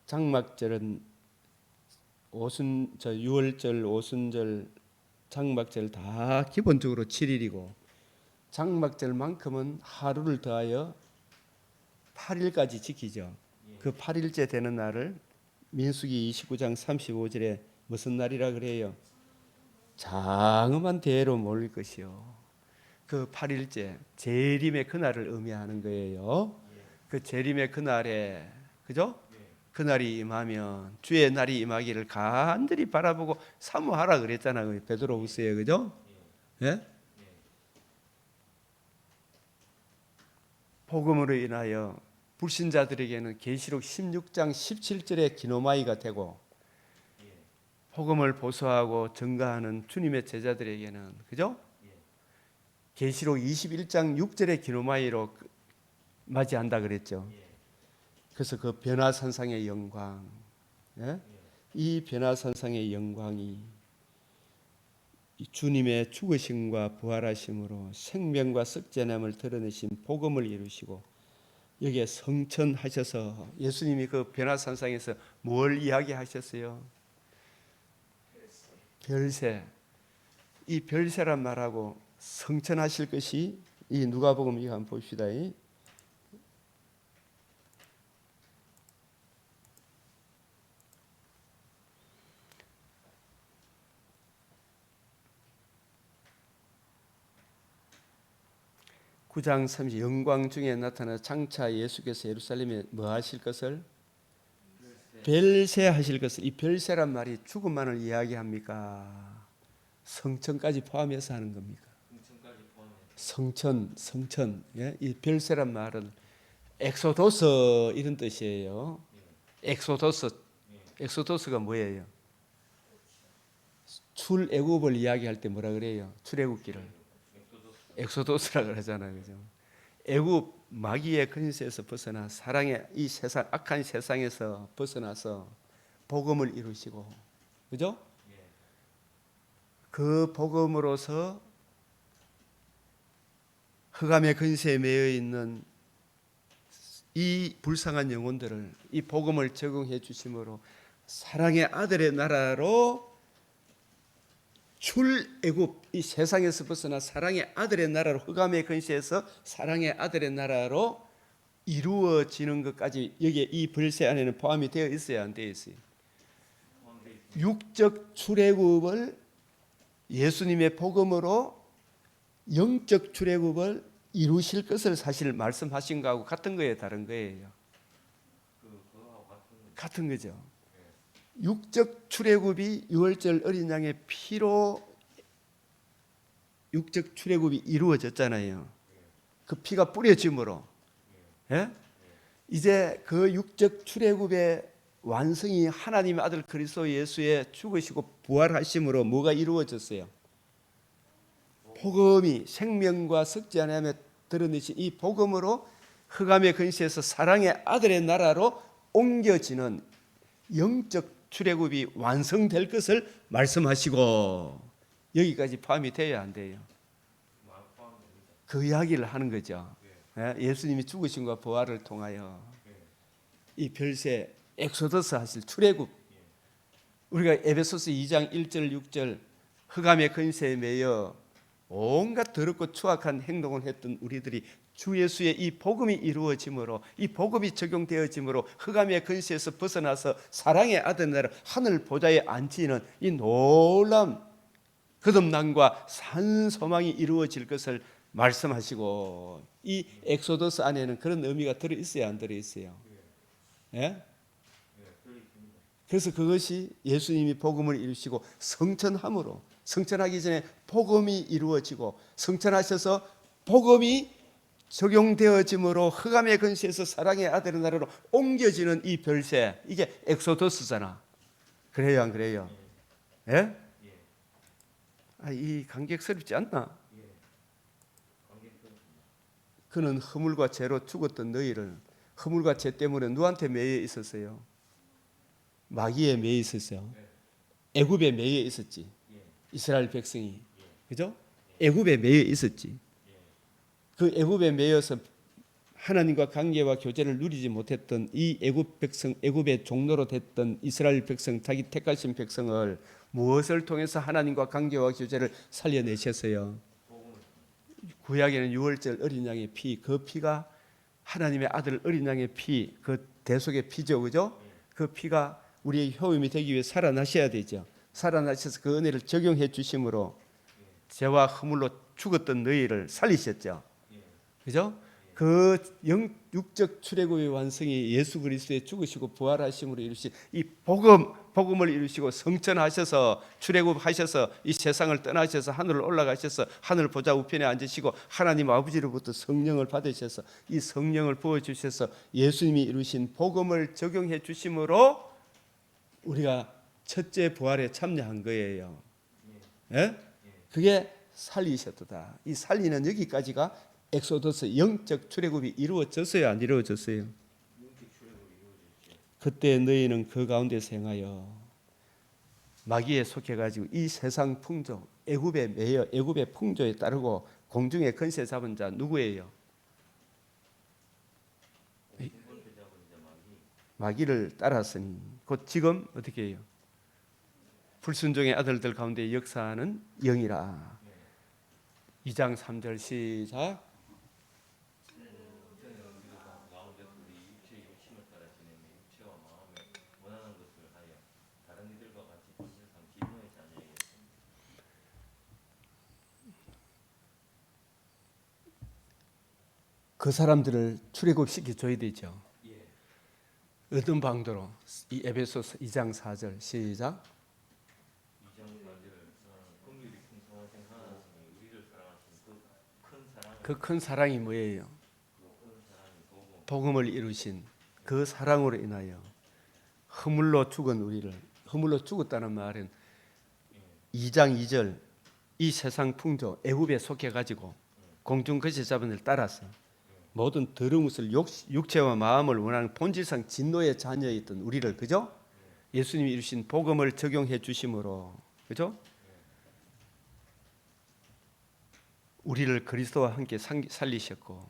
장막절은 유월절, 오순절, 장막절 다 기본적으로 7일이고 장막절만큼은 하루를 더하여 8일까지 지키죠. 그 8일째 되는 날을 민수기 29장 35절에 무슨 날이라 그래요? 장엄한 대회로 몰릴 것이요. 그 8일째 재림의 그날을 의미하는 거예요. 그 재림의 그날에, 그죠? 그날이 임하면 주의 날이 임하기를 간절히 바라보고 사모하라 그랬잖아요. 베드로후서에, 그죠? 예? 복음으로 인하여 불신자들에게는 계시록 16장 17절의 기노마이가 되고 예. 복음을 보소하고 증거하는 주님의 제자들에게는 그죠? 예. 계시록 21장 6절의 기노마이로 맞이한다 그랬죠. 예. 그래서 그 변화산상의 영광, 예? 예. 이 변화산상의 영광이 이 주님의 죽으심과 부활하심으로 생명과 썩전함을 드러내신 복음을 이루시고 여기에 성천하셔서 예수님이 그 변화산상에서 뭘 이야기하셨어요? 별세. 이 별세란 말하고 성천하실 것이 이 누가복음 이거 한번 봅시다. 9장 30 영광 중에 나타나 장차 예수께서 예루살렘에 뭐 하실 것을 별세 하실 것을 이 별세란 말이 죽음만을 이야기합니까? 성천까지 포함해서 하는 겁니까? 성천까지 포함해. 성천. 예? 이 별세란 말은 엑소도스 이런 뜻이에요. 엑소도스가 뭐예요? 출애굽을 이야기할 때 뭐라 그래요? 출애굽기를 엑소도스라 그러잖아요, 그죠? 애굽 마귀의 근세에서 벗어나 사랑의 이 세상 악한 세상에서 벗어나서 복음을 이루시고, 그죠? 그 복음으로서 흑암의 근세에 매여 있는 이 불쌍한 영혼들을 이 복음을 적용해 주심으로 사랑의 아들의 나라로 출애굽 이 세상에서 벗어나 사랑의 아들의 나라로 흑암의 근시에서 사랑의 아들의 나라로 이루어지는 것까지 여기에 이 벌새 안에는 포함이 되어 있어야 안 되어 있어요. 육적 출애굽을 예수님의 복음으로 영적 출애굽을 이루실 것을 사실 말씀하신 거하고 같은 거예요, 다른 거예요? 같은 거죠. 육적 출애굽이 유월절 어린 양의 피로 육적 출애굽이 이루어졌잖아요. 그 피가 뿌려짐으로. 예? 이제 그 육적 출애굽의 완성이 하나님의 아들 그리스도 예수의 죽으시고 부활하심으로 뭐가 이루어졌어요? 복음이 생명과 썩지 않음에 드러내신 이 복음으로 흑암의 근시에서 사랑의 아들의 나라로 옮겨지는 영적 출애굽이 완성될 것을 말씀하시고 여기까지 포함이 돼야 안 돼요. 그 이야기를 하는 거죠. 예수님이 죽으심과 부활을 통하여 이 별세 엑소더스 하실 출애굽 우리가 에베소서 2장 1절 6절 흑암의 근세에 매여 온갖 더럽고 추악한 행동을 했던 우리들이 주 예수의 이 복음이 이루어짐으로 이 복음이 적용되어짐으로 흑암의 근시에서 벗어나서 사랑의 아들 나라 하늘 보좌에 앉히는 이 놀라운 거듭남과 산 소망이 이루어질 것을 말씀하시고 이 엑소더스 안에는 그런 의미가 들어 있어야 안 들어 있어요. 예? 그래서 그것이 예수님이 복음을 이루시고 성천함으로 성천하기 전에 복음이 이루어지고 성천하셔서 복음이 적용되어짐으로 흑암의 근시에서 사랑의 아들의 나라로 옮겨지는 이 별세 이게 엑소더스잖아. 그래요 안 그래요? 예? 이 감격스럽지 않나? 그는 허물과 죄로 죽었던 너희를 허물과 죄 때문에 누구한테 매여 있었어요? 마귀에 매여 있었어요. 애굽에 매여 있었지. 이스라엘 백성이. 그죠? 애굽에 매여 있었지. 그 애굽에 매여서 하나님과 관계와 교제를 누리지 못했던 이 애굽 백성, 애굽의 종로로 됐던 이스라엘 백성, 자기 택하신 백성을 무엇을 통해서 하나님과 관계와 교제를 살려내셨어요? 구약에는 유월절 어린 양의 피, 그 피가 하나님의 아들 어린 양의 피, 그 대속의 피죠, 그죠? 그 피가 우리의 효임이 되기 위해 살아나셔야 되죠. 살아나셔서 그 은혜를 적용해 주심으로 죄와 허물로 죽었던 너희를 살리셨죠. 그죠? 그 육적 출애굽의 완성이 예수 그리스도의 죽으시고 부활하심으로 이루신 이 복음을 이루시고 성천하셔서 출애굽하셔서 이 세상을 떠나셔서 하늘을 올라가셔서 하늘 보좌 우편에 앉으시고 하나님 아버지로부터 성령을 받으셔서 이 성령을 부어 주셔서 예수님이 이루신 복음을 적용해 주심으로 우리가 첫째 부활에 참여한 거예요. 예? 그게 살리셨다. 이 살리는 여기까지가 엑소더스 영적 출애굽이 이루어졌어요, 안 이루어졌어요? 그때 너희는 그 가운데서 행하여 마귀에 속해가지고 이 세상 풍조, 애굽의 매여, 애굽의 풍조에 따르고 공중에 건세 잡은 자 누구예요? 마귀를 따랐으니 곧 지금 어떻게 해요? 불순종의 아들들 가운데 역사하는 영이라. 2장 3절 시작. 그 사람들을 출애굽시켜 줘야 되죠. 어떤 방도로? 이 에베소서 2장 4절 시작. 그 큰 사랑이 뭐예요? 복음을 이루신 그 사랑으로 인하여 허물로 죽은 우리를, 허물로 죽었다는 말은 2장 2절 이 세상 풍조 애굽에 속해 가지고 공중 거시 잡은 일 따라서 모든 더러운 것을 육체와 마음을 원하는 본질상 진노의 자녀였던 우리를, 그죠? 예수님이 이루신 복음을 적용해 주심으로, 그죠? 우리를 그리스도와 함께 살리셨고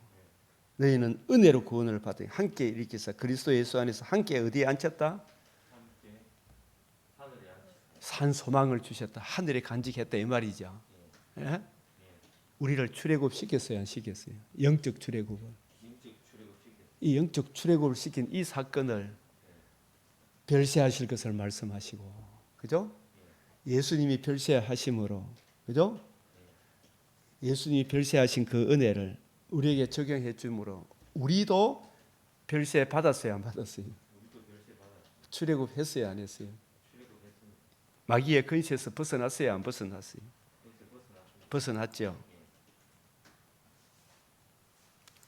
너희는 은혜로 구원을 받으니 함께 일으켜서 그리스도 예수 안에서 함께 어디에 앉혔다? 산 소망을 주셨다. 하늘에 간직했다 이 말이죠. 예? 우리를 출애굽 시켰어요, 안 시켰어요? 영적 출애굽을. 이 영적 출애굽을 시킨 이 사건을 별세하실 것을 말씀하시고, 그죠? 예수님이 별세하심으로, 그죠? 예수님이 별세하신 그 은혜를 우리에게 적용해 주므로 우리도 별세 받았어요, 안 받았어요? 출애굽 했어요, 안 했어요? 마귀의 근시에서 벗어났어요, 안 벗어났어요? 벗어났죠.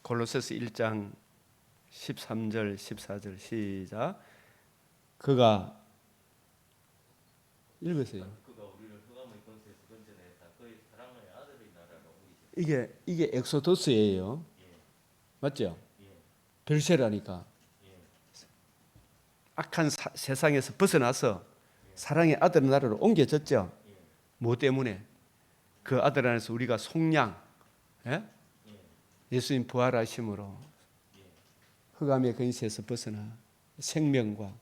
골로새서 1장 13절 14절 시작. 그가 읽으세요. 이게 엑소더스예요. 맞죠? 별세라니까. 악한 세상에서 벗어나서 사랑의 아들 나라로 옮겨졌죠. 뭐 때문에? 그 아들 안에서 우리가 속량, 예? 예수님 부활하심으로 흑암의 근시에서 벗어나 생명과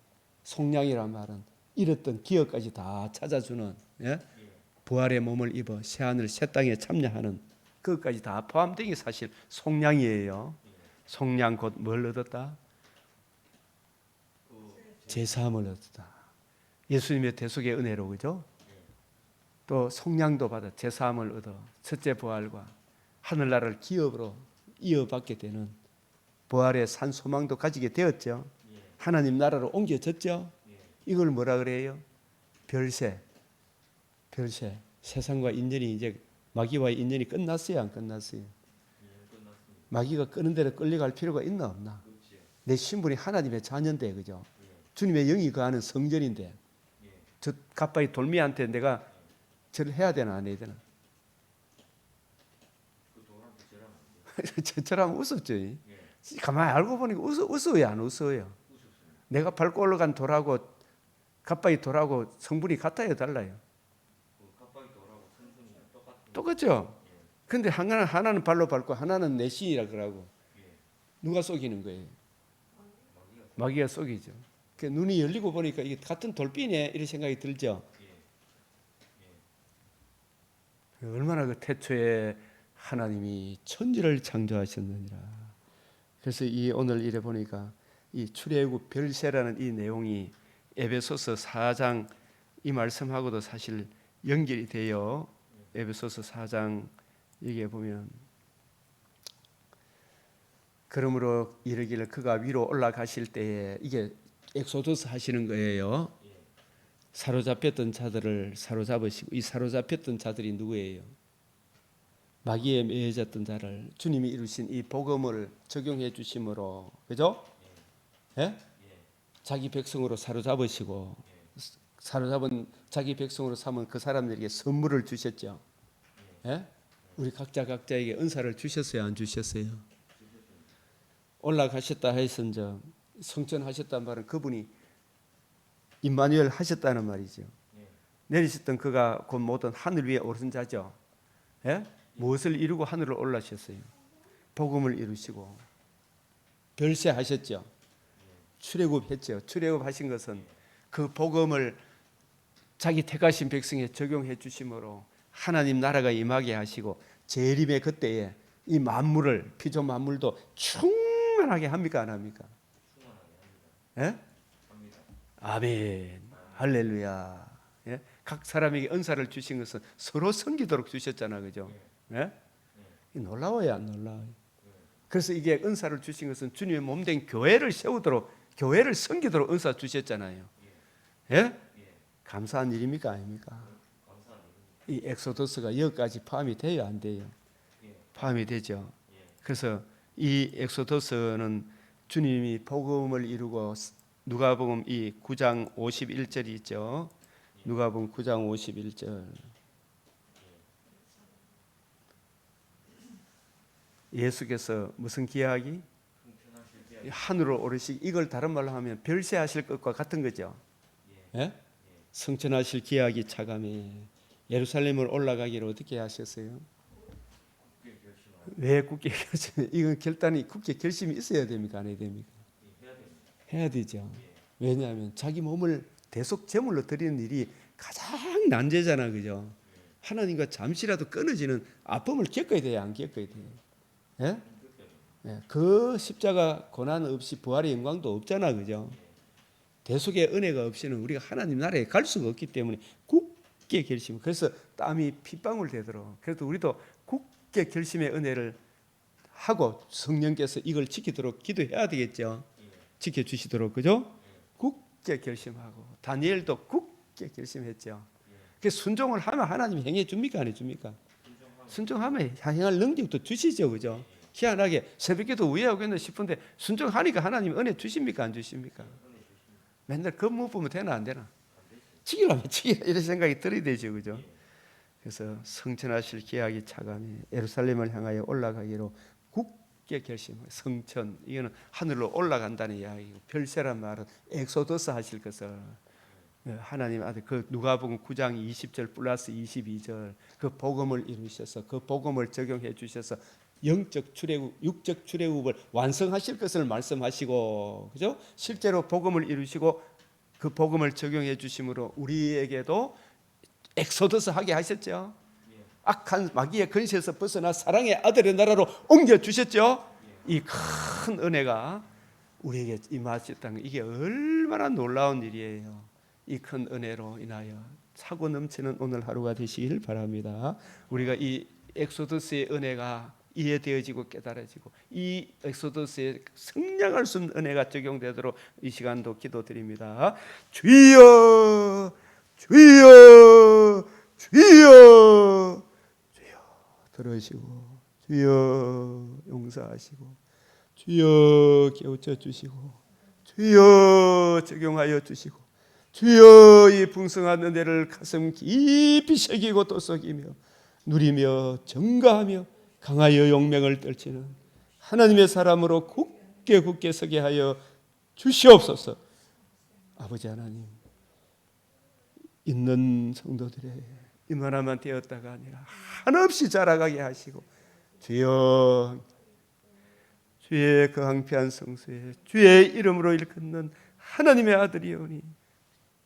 속량이란 말은 잃었던 기억까지 다 찾아주는, 예? 부활의 몸을 입어 새하늘 새 땅에 참여하는 그것까지 다 포함된 게 사실 속량이에요. 속량 곧 뭘 얻었다? 제사함을 얻었다. 예수님의 대속의 은혜로, 그죠? 또 속량도 받아 제사함을 얻어 첫째 부활과 하늘나라를 기업으로 이어받게 되는 부활의 산 소망도 가지게 되었죠. 하나님 나라로 옮겨졌죠. 이걸 뭐라 그래요? 별세. 별세. 세상과 인연이 이제 마귀와의 인연이 끝났어요, 안 끝났어요? 마귀가 끄는 대로 끌려갈 필요가 있나 없나? 내 신분이 하나님의 자녀인데, 그죠? 주님의 영이 거하는 성전인데 저 가빠이 돌미한테 내가 절을 해야 되나 안 해야 되나? 저처럼 웃었죠. 가만히 알고 보니까 웃어요, 안 웃어요? 내가 밟고 올라간 돌하고 가빠이 돌하고 성분이 같아요, 달라요? 똑같죠? 근데 하나는 발로 밟고 하나는 내 신이라 그러고 누가 속이는 거예요? 마귀가 속이죠. 눈이 열리고 보니까 이게 같은 돌비네 이런 생각이 들죠. 얼마나 그 태초에 하나님이 천지를 창조하셨느니라. 그래서 이 오늘 이래 보니까 이 출애굽 별세라는 이 내용이 에베소서 4장 이 말씀하고도 사실 연결이 돼요. 에베소서 4장 여기에 보면 그러므로 이르기를 그가 위로 올라가실 때에 이게 엑소더스 하시는 거예요. 사로잡혔던 자들을 사로잡으시고 이 사로잡혔던 자들이 누구예요? 마귀에 매여졌던 자를 주님이 이루신 이 복음을 적용해 주심으로 그죠? 예? 자기 백성으로 사로잡으시고 사로잡은 자기 백성으로 삼은 그 사람들에게 선물을 주셨죠. 예? 우리 각자에게 은사를 주셨어요, 안 주셨어요? 올라가셨다 하였은즉 성천하셨다는 말은 그분이 임마누엘 하셨다는 말이죠. 내리셨던 그가 곧 모든 하늘 위에 오른 자죠. 예? 무엇을 이루고 하늘을 올라셨어요? 복음을 이루시고 별세하셨죠. 출애굽했죠. 출애굽하신 것은 그 복음을 자기 택하신 백성에 적용해 주심으로 하나님 나라가 임하게 하시고 재림의 그때에 이 만물을 피조 만물도 충만하게 합니까 안 합니까? 예? 아멘. 할렐루야. 예? 각 사람에게 은사를 주신 것은 서로 섬기도록 주셨잖아, 그죠? 예? 놀라워요, 안 놀라워요? 그래서 이게 은사를 주신 것은 주님의 몸된 교회를 세우도록, 교회를 섬기도록 은사 주셨잖아요. 예? 감사한 일입니까, 아닙니까? 이 엑소더스가 여기까지 포함이 돼요, 안 돼요? 포함이 되죠. 그래서 이 엑소더스는 주님이 복음을 이루고 누가복음 이 9장 51절이 있죠. 누가복음 9장 51절. 예수께서 무슨 기하기? 하늘로 오르시. 이걸 다른 말로 하면 별세하실 것과 같은 거죠. 예? 성천하실 기하기 차감에 예루살렘을 올라가기를 어떻게 하셨어요? 왜 굳게 결심? 이건 결단이 굳게 결심이 있어야 됩니까? 안 해야 됩니까? 해야 되죠. 왜냐하면 자기 몸을 대속 제물로 드리는 일이 가장 난제잖아, 그죠? 하나님과 잠시라도 끊어지는 아픔을 겪어야 돼요, 안 겪어야 돼요? 예? 예, 그 십자가 고난 없이 부활의 영광도 없잖아, 그죠? 대속의 은혜가 없이는 우리가 하나님 나라에 갈 수가 없기 때문에 굳게 결심. 그래서 땀이 핏방울 되도록. 그래도 우리도 굳게 결심의 은혜를 하고 성령께서 이걸 지키도록 기도해야 되겠죠. 지켜주시도록, 그죠? 굳게 결심하고 다니엘도 굳게 결심했죠. 그 순종을 하면 하나님이 행해 줍니까, 안 해줍니까? 순종하면 행할 능력도 주시죠, 그죠? 희한하게 새벽에도 왜 오겠나 싶은데 순종하니까 하나님 은혜 주십니까, 안 주십니까? 맨날 겉모 보면 되나 안 되나? 지기라면 지기라 이런 생각이 들어야 되죠, 그죠? 그래서 성천하실 기약이 차감해 예루살렘을 향하여 올라가기로 굳게 결심. 성천 이거는 하늘로 올라간다는 이야기고 별세란 말은 엑소더스 하실 것을 하나님 아들 그 누가복음 9장 20절 플러스 22절 그 복음을 이루셔서 그 복음을 적용해 주셔서 영적 출애굽, 육적 출애굽을 완성하실 것을 말씀하시고, 그죠? 실제로 복음을 이루시고 그 복음을 적용해 주심으로 우리에게도 엑소더스 하게 하셨죠. 악한 마귀의 근시에서 벗어나 사랑의 아들의 나라로 옮겨 주셨죠. 이 큰 은혜가 우리에게 임하셨다는 이게 얼마나 놀라운 일이에요. 이 큰 은혜로 인하여 차고 넘치는 오늘 하루가 되시길 바랍니다. 우리가 이 엑소더스의 은혜가 이해되어지고 깨달아지고 이 엑소더스에 성장할 수 없는 은혜가 적용되도록 이 시간도 기도드립니다. 주여 주여 주여 주여 들으시고 주여 용서하시고 주여 깨우쳐 주시고 주여 적용하여 주시고 주여 이 풍성한 은혜를 가슴 깊이 새기고 또 속이며 누리며 증가하며 강하여 용맹을 떨치는 하나님의 사람으로 굳게 서게 하여 주시옵소서. 아버지 하나님 있는 성도들의 이만하만 되었다가 아니라 한없이 자라가게 하시고 주여 주의 그 황폐한 성소에 주의 이름으로 일컫는 하나님의 아들이오니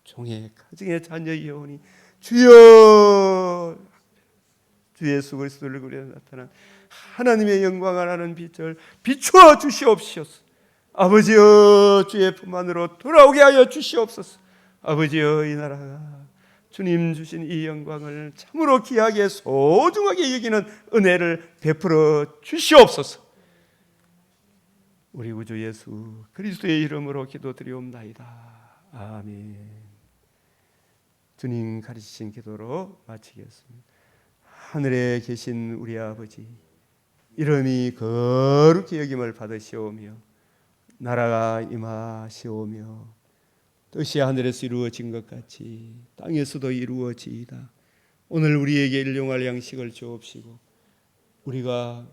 종의 가정의 자녀이오니 주여 주 예수 그리스도를 그려 나타난 하나님의 영광을 하는 빛을 비추어 주시옵소서. 아버지여 주의 품 안으로 돌아오게 하여 주시옵소서. 아버지여 이 나라가 주님 주신 이 영광을 참으로 귀하게 소중하게 여기는 은혜를 베풀어 주시옵소서. 우리 구주 예수 그리스도의 이름으로 기도드리옵나이다. 아멘. 주님 가르치신 기도로 마치겠습니다. 하늘에 계신 우리 아버지, 이름이 거룩히 여김을 받으시오며 나라가 임하시오며 뜻이 하늘에서 이루어진 것 같이 땅에서도 이루어지이다. 오늘 우리에게 일용할 양식을 주옵시고 우리가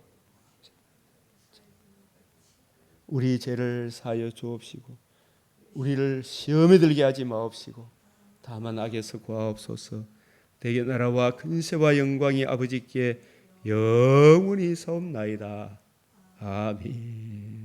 우리 죄를 사하여 주옵시고 우리를 시험에 들게 하지 마옵시고 다만 악에서 구하옵소서. 대개 나라와 근세와 영광이 아버지께 영원히 사옵나이다. 아멘.